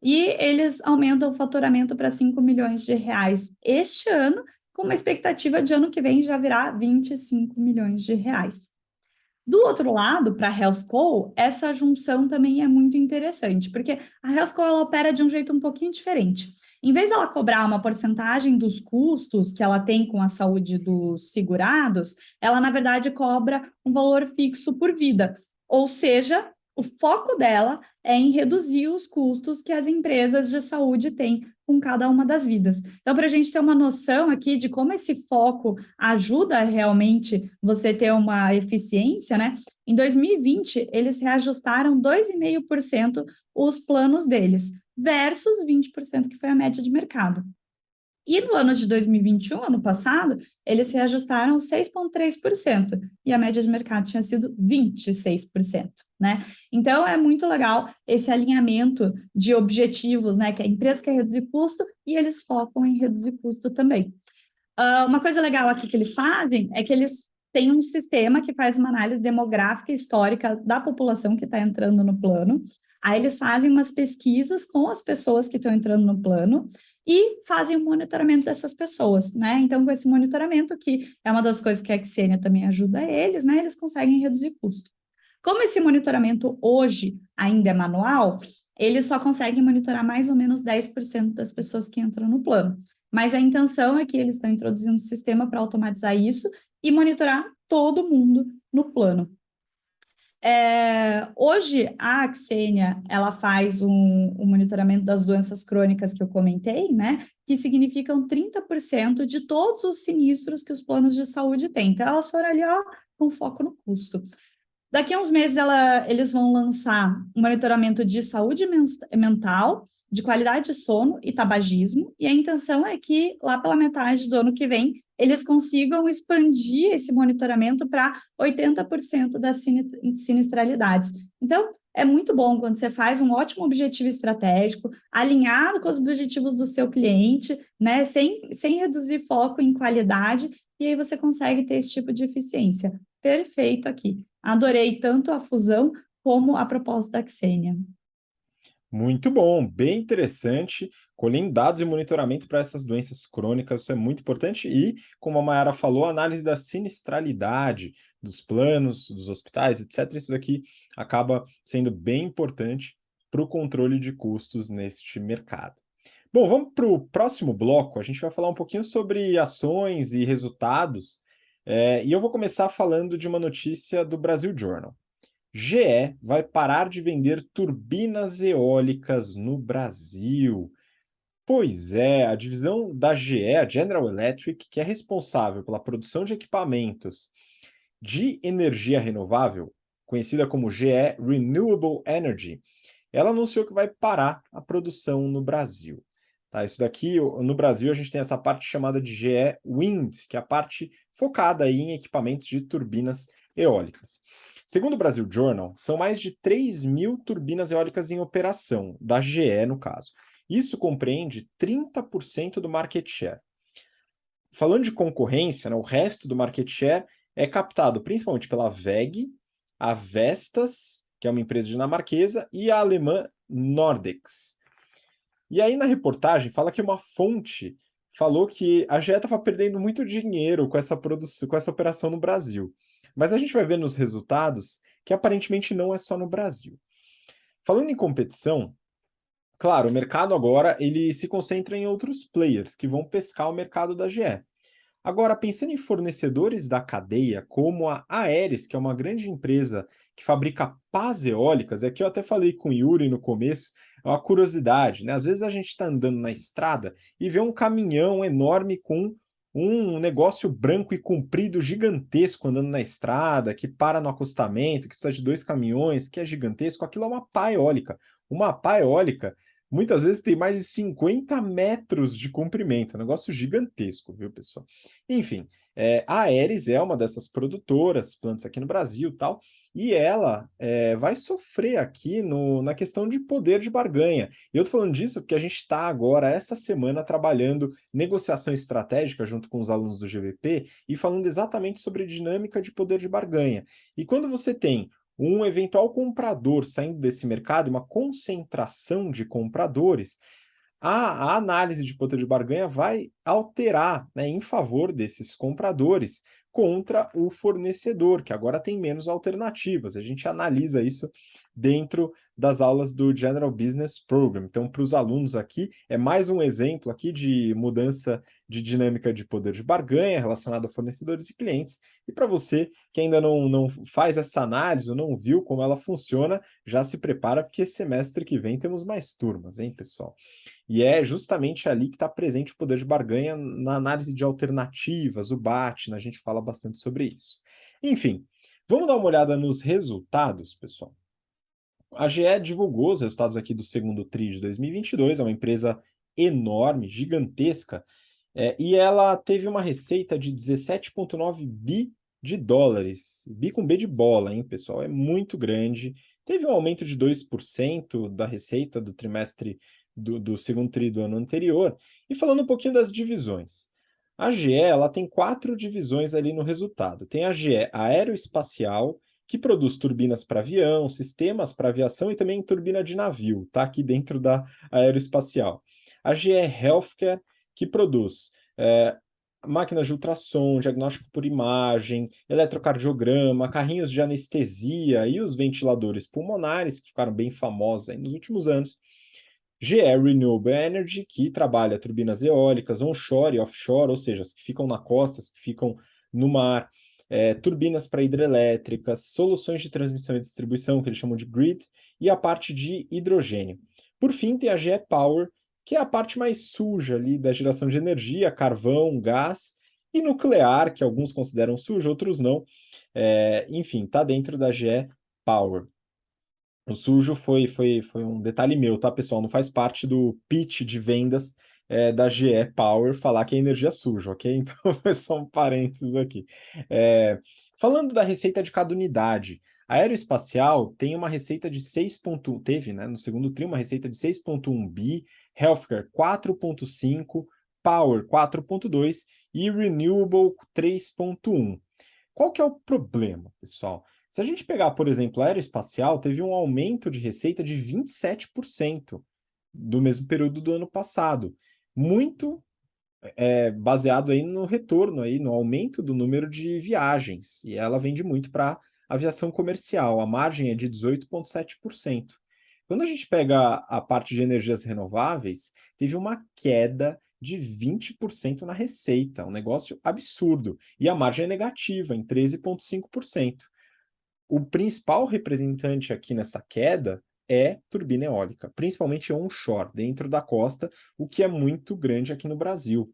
E eles aumentam o faturamento para R$5 milhões este ano, com uma expectativa de ano que vem já virar R$25 milhões. Do outro lado, para a HealthCo, essa junção também é muito interessante, porque a HealthCo ela opera de um jeito um pouquinho diferente. Em vez dela cobrar uma porcentagem dos custos que ela tem com a saúde dos segurados, ela, na verdade, cobra um valor fixo por vida. Ou seja, o foco dela é em reduzir os custos que as empresas de saúde têm com cada uma das vidas. Então, para a gente ter uma noção aqui de como esse foco ajuda realmente você ter uma eficiência, né? Em 2020, eles reajustaram 2,5% os planos deles, versus 20% que foi a média de mercado. E no ano de 2021, ano passado, eles se ajustaram 6,3%, e a média de mercado tinha sido 26%, né? Então, é muito legal esse alinhamento de objetivos, né? Que a empresa quer reduzir custo e eles focam em reduzir custo também. Uma coisa legal aqui que eles fazem é que eles têm um sistema que faz uma análise demográfica e histórica da população que está entrando no plano. Aí eles fazem umas pesquisas com as pessoas que estão entrando no plano e fazem o monitoramento dessas pessoas, né? Então, com esse monitoramento, que é uma das coisas que a Xenia também ajuda eles, né? Eles conseguem reduzir custo. Como esse monitoramento hoje ainda é manual, eles só conseguem monitorar mais ou menos 10% das pessoas que entram no plano. Mas a intenção é que eles estão introduzindo um sistema para automatizar isso e monitorar todo mundo no plano. Hoje, a Axenia, ela faz um monitoramento das doenças crônicas que eu comentei, né? Que significam 30% de todos os sinistros que os planos de saúde têm. Então, ela só ali, ó, com foco no custo. Daqui a uns meses, eles vão lançar um monitoramento de saúde mental, de qualidade de sono e tabagismo, e a intenção é que, lá pela metade do ano que vem, eles consigam expandir esse monitoramento para 80% das sinistralidades. Então, é muito bom quando você faz um ótimo objetivo estratégico, alinhado com os objetivos do seu cliente, né, sem reduzir foco em qualidade, e aí você consegue ter esse tipo de eficiência. Perfeito aqui. Adorei tanto a fusão como a proposta da Xenia. Muito bom, bem interessante. Colhem dados e monitoramento para essas doenças crônicas, isso é muito importante. E, como a Mayara falou, análise da sinistralidade dos planos, dos hospitais, etc. Isso daqui acaba sendo bem importante para o controle de custos neste mercado. Bom, vamos para o próximo bloco. A gente vai falar um pouquinho sobre ações e resultados. E eu vou começar falando de uma notícia do Brasil Journal. GE vai parar de vender turbinas eólicas no Brasil. Pois é, a divisão da GE, a General Electric, que é responsável pela produção de equipamentos de energia renovável, conhecida como GE Renewable Energy, ela anunciou que vai parar a produção no Brasil. Tá, isso daqui, no Brasil, a gente tem essa parte chamada de GE Wind, que é a parte focada aí em equipamentos de turbinas eólicas. Segundo o Brasil Journal, são mais de 3.000 turbinas eólicas em operação, da GE no caso. Isso compreende 30% do market share. Falando de concorrência, né, o resto do market share é captado principalmente pela WEG, a Vestas, que é uma empresa dinamarquesa, e a alemã Nordex. E aí na reportagem fala que uma fonte falou que a GE estava perdendo muito dinheiro com essa produção, com essa operação no Brasil. Mas a gente vai ver nos resultados que aparentemente não é só no Brasil. Falando em competição, claro, o mercado agora ele se concentra em outros players que vão pescar o mercado da GE. Agora, pensando em fornecedores da cadeia, como a Aeris, que é uma grande empresa que fabrica pás eólicas, é que eu até falei com o Yuri no começo, é uma curiosidade, né? Às vezes a gente está andando na estrada e vê um caminhão enorme com um negócio branco e comprido gigantesco andando na estrada, que para no acostamento, que precisa de 2 caminhões, que é gigantesco. Aquilo é uma pá eólica. Uma pá eólica muitas vezes tem mais de 50 metros de comprimento, um negócio gigantesco, viu, pessoal? Enfim, a Aeris é uma dessas produtoras, plantas aqui no Brasil e tal, e ela vai sofrer aqui na questão de poder de barganha. E eu tô falando disso porque a gente está agora, essa semana, trabalhando negociação estratégica junto com os alunos do GVP e falando exatamente sobre dinâmica de poder de barganha. E quando você tem um eventual comprador saindo desse mercado, uma concentração de compradores, a análise de poder de barganha vai alterar, né, em favor desses compradores contra o fornecedor, que agora tem menos alternativas. A gente analisa isso dentro das aulas do General Business Program. Então, para os alunos aqui, é mais um exemplo aqui de mudança de dinâmica de poder de barganha relacionado a fornecedores e clientes. E para você que ainda não faz essa análise ou não viu como ela funciona, já se prepara, porque semestre que vem temos mais turmas, hein, pessoal? E é justamente ali que está presente o poder de barganha na análise de alternativas, o BAT, né? A gente fala bastante sobre isso. Enfim, vamos dar uma olhada nos resultados, pessoal. A GE divulgou os resultados aqui do segundo TRI de 2022, é uma empresa enorme, gigantesca, e ela teve uma receita de 17,9 bi de dólares. Bi com B de bola, hein, pessoal? É muito grande. Teve um aumento de 2% da receita do trimestre do segundo TRI do ano anterior. E falando um pouquinho das divisões. A GE ela tem 4 divisões ali no resultado. Tem a GE Aeroespacial, que produz turbinas para avião, sistemas para aviação e também turbina de navio, tá aqui dentro da aeroespacial. a GE Healthcare, que produz máquinas de ultrassom, diagnóstico por imagem, eletrocardiograma, carrinhos de anestesia e os ventiladores pulmonares, que ficaram bem famosos aí nos últimos anos. GE Renewable Energy, que trabalha turbinas eólicas onshore e offshore, ou seja, as que ficam na costa, as que ficam no mar, turbinas para hidrelétricas, soluções de transmissão e distribuição, que eles chamam de grid, e a parte de hidrogênio. Por fim, tem a GE Power, que é a parte mais suja ali da geração de energia, carvão, gás e nuclear, que alguns consideram sujo, outros não. Enfim, está dentro da GE Power. O sujo foi um detalhe meu, tá, pessoal? Não faz parte do pitch de vendas da GE Power falar que é energia suja, ok? Então foi só um parênteses aqui. Falando da receita de cada unidade, a aeroespacial tem uma receita de 6,1, teve, né, no segundo tri, uma receita de 6,1 bi, Healthcare 4,5, Power 4,2 e Renewable 3,1. Qual que é o problema, pessoal? Se a gente pegar, por exemplo, a aeroespacial, teve um aumento de receita de 27% do mesmo período do ano passado. Muito baseado aí no retorno, aí, no aumento do número de viagens. E ela vende muito para aviação comercial. A margem é de 18,7%. Quando a gente pega a parte de energias renováveis, teve uma queda de 20% na receita, um negócio absurdo. E a margem é negativa, em 13,5%. O principal representante aqui nessa queda é turbina eólica, principalmente onshore, dentro da costa, o que é muito grande aqui no Brasil.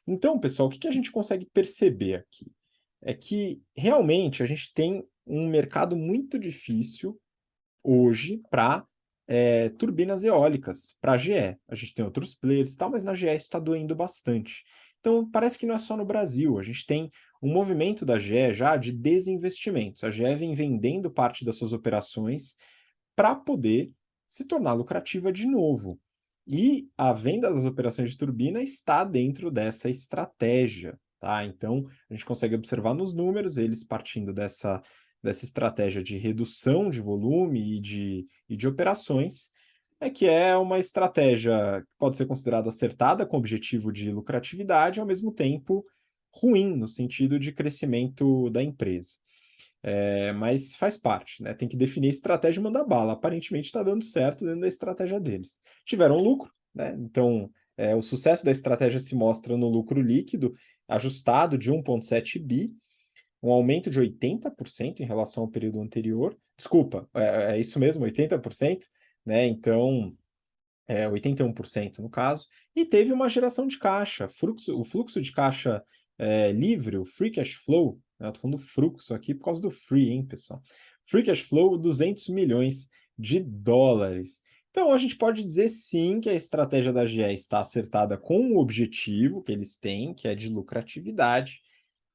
Então, pessoal, o que a gente consegue perceber aqui? É que realmente a gente tem um mercado muito difícil hoje para turbinas eólicas, para a GE. A gente tem outros players e tal, mas na GE isso está doendo bastante. Então, parece que não é só no Brasil. A gente tem um movimento da GE já de desinvestimentos. A GE vem vendendo parte das suas operações para poder se tornar lucrativa de novo. E a venda das operações de turbina está dentro dessa estratégia, tá? Então, a gente consegue observar nos números, eles partindo dessa estratégia de redução de volume e de operações, que é uma estratégia que pode ser considerada acertada com o objetivo de lucratividade, ao mesmo tempo ruim, no sentido de crescimento da empresa. Mas faz parte, né? Tem que definir a estratégia e mandar bala. Aparentemente está dando certo dentro da estratégia deles. Tiveram lucro, né? Então, o sucesso da estratégia se mostra no lucro líquido ajustado de 1,7 bi, um aumento de 80% em relação ao período anterior. Desculpa, é isso mesmo, 80%, né? Então, 81% no caso, e teve uma geração de caixa, o fluxo de caixa livre, o free cash flow, né? Eu tô falando fluxo aqui por causa do free, hein, pessoal? Free cash flow, 200 milhões de dólares. Então, a gente pode dizer sim que a estratégia da GE está acertada com o objetivo que eles têm, que é de lucratividade,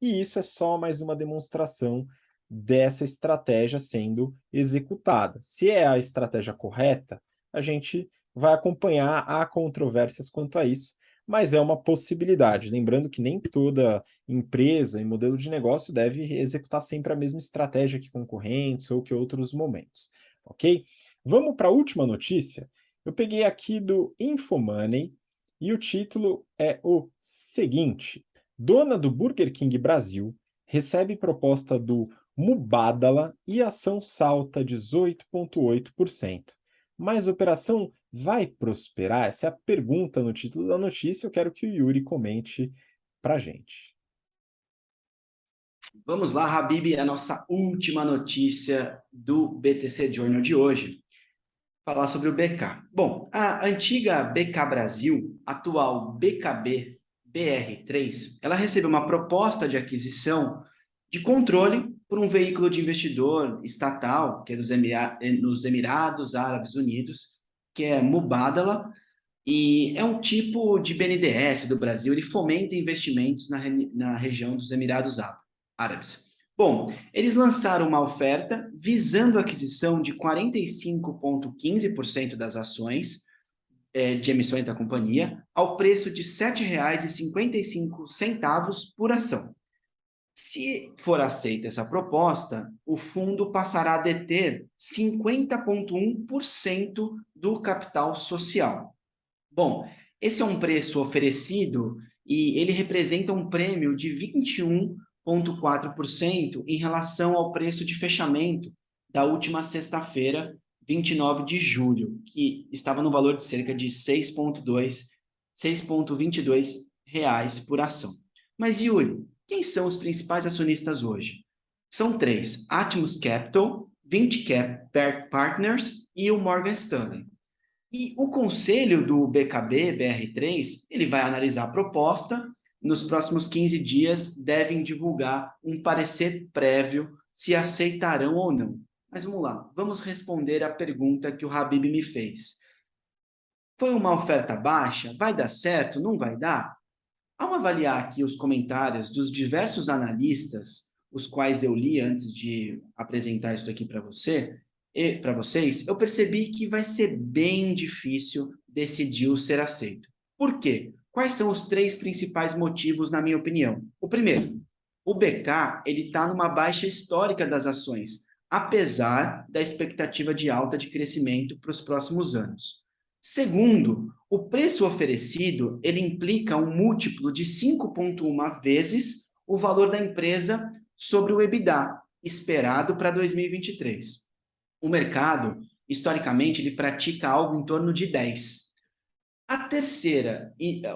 e isso é só mais uma demonstração dessa estratégia sendo executada. Se é a estratégia correta, a gente vai acompanhar. Há controvérsias quanto a isso, mas é uma possibilidade. Lembrando que nem toda empresa e modelo de negócio deve executar sempre a mesma estratégia que concorrentes ou que outros momentos, ok? Vamos para a última notícia. Eu peguei aqui do Infomoney e o título é o seguinte: dona do Burger King Brasil recebe proposta do Mubadala e ação salta 18,8%. Mas a operação vai prosperar? Essa é a pergunta no título da notícia. Eu quero que o Yuri comente para a gente. Vamos lá, Habib, a nossa última notícia do BTC Journal de hoje. Falar sobre o BK. Bom, a antiga BK Brasil, atual BKB BR3, ela recebeu uma proposta de aquisição de controle por um veículo de investidor estatal, que é nos Emirados Árabes Unidos, que é Mubadala, e é um tipo de BNDES do Brasil, ele fomenta investimentos na região dos Emirados Árabes. Bom, eles lançaram uma oferta visando a aquisição de 45,15% das ações de emissões da companhia, ao preço de R$ 7,55 por ação. Se for aceita essa proposta, o fundo passará a deter 50,1% do capital social. Bom, Esse é um preço oferecido e ele representa um prêmio de 21,4% em relação ao preço de fechamento da última sexta-feira, 29 de julho, que estava no valor de cerca de 6,22 reais por ação. Mas, Yuri, quem são os principais acionistas hoje? São três: Atmos Capital, 20 Cap Partners e o Morgan Stanley. E o conselho do BKB, BR3, ele vai analisar a proposta. Nos próximos 15 dias, devem divulgar um parecer prévio se aceitarão ou não. Mas vamos lá, vamos responder a pergunta que o Habib me fez. Foi uma oferta baixa? Vai dar certo? Não vai dar? Ao avaliar aqui os comentários dos diversos analistas, os quais eu li antes de apresentar isso aqui para vocês, eu percebi que vai ser bem difícil desse deal ser aceito. Por quê? Quais são os três principais motivos, na minha opinião? O primeiro, o BK está numa baixa histórica das ações, apesar da expectativa de alta de crescimento para os próximos anos. Segundo, o preço oferecido ele implica um múltiplo de 5,1 vezes o valor da empresa sobre o EBITDA esperado para 2023. O mercado, historicamente, ele pratica algo em torno de 10.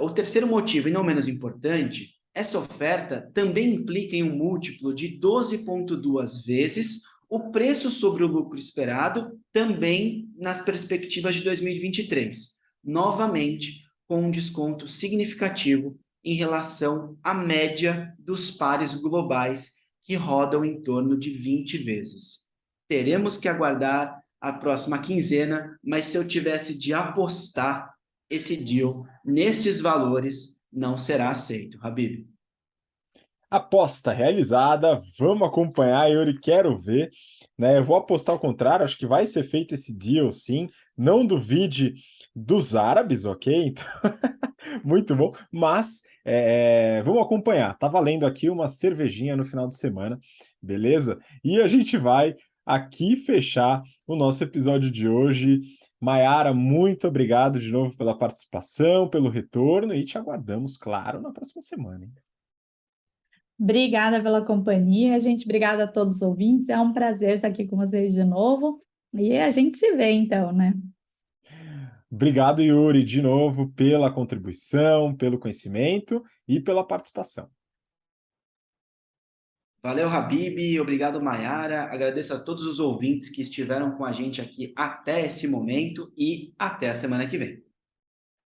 O terceiro motivo, e não menos importante, essa oferta também implica em um múltiplo de 12,2 vezes o preço sobre o lucro esperado, também nas perspectivas de 2023, novamente com um desconto significativo em relação à média dos pares globais que rodam em torno de 20 vezes. Teremos que aguardar a próxima quinzena, mas se eu tivesse de apostar, esse deal nesses valores não será aceito, Habib. Aposta realizada, vamos acompanhar, Yuri, quero ver, né? Eu vou apostar ao contrário, acho que vai ser feito esse deal, sim. Não duvide dos árabes, ok? Então, muito bom, mas vamos acompanhar. Tá valendo aqui uma cervejinha no final de semana, beleza? E a gente vai aqui fechar o nosso episódio de hoje. Mayara, muito obrigado de novo pela participação, pelo retorno e te aguardamos, claro, na próxima semana, hein? Obrigada pela companhia, gente. Obrigada a todos os ouvintes. É um prazer estar aqui com vocês de novo. E a gente se vê, então, né? Obrigado, Yuri, de novo, pela contribuição, pelo conhecimento e pela participação. Valeu, Habib. Obrigado, Mayara. Agradeço a todos os ouvintes que estiveram com a gente aqui até esse momento e até a semana que vem.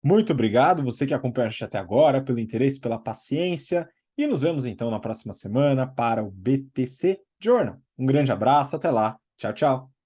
Muito obrigado, você que acompanha a gente até agora, pelo interesse, pela paciência. E nos vemos então na próxima semana para o BTC Journal. Um grande abraço, até lá. Tchau, tchau.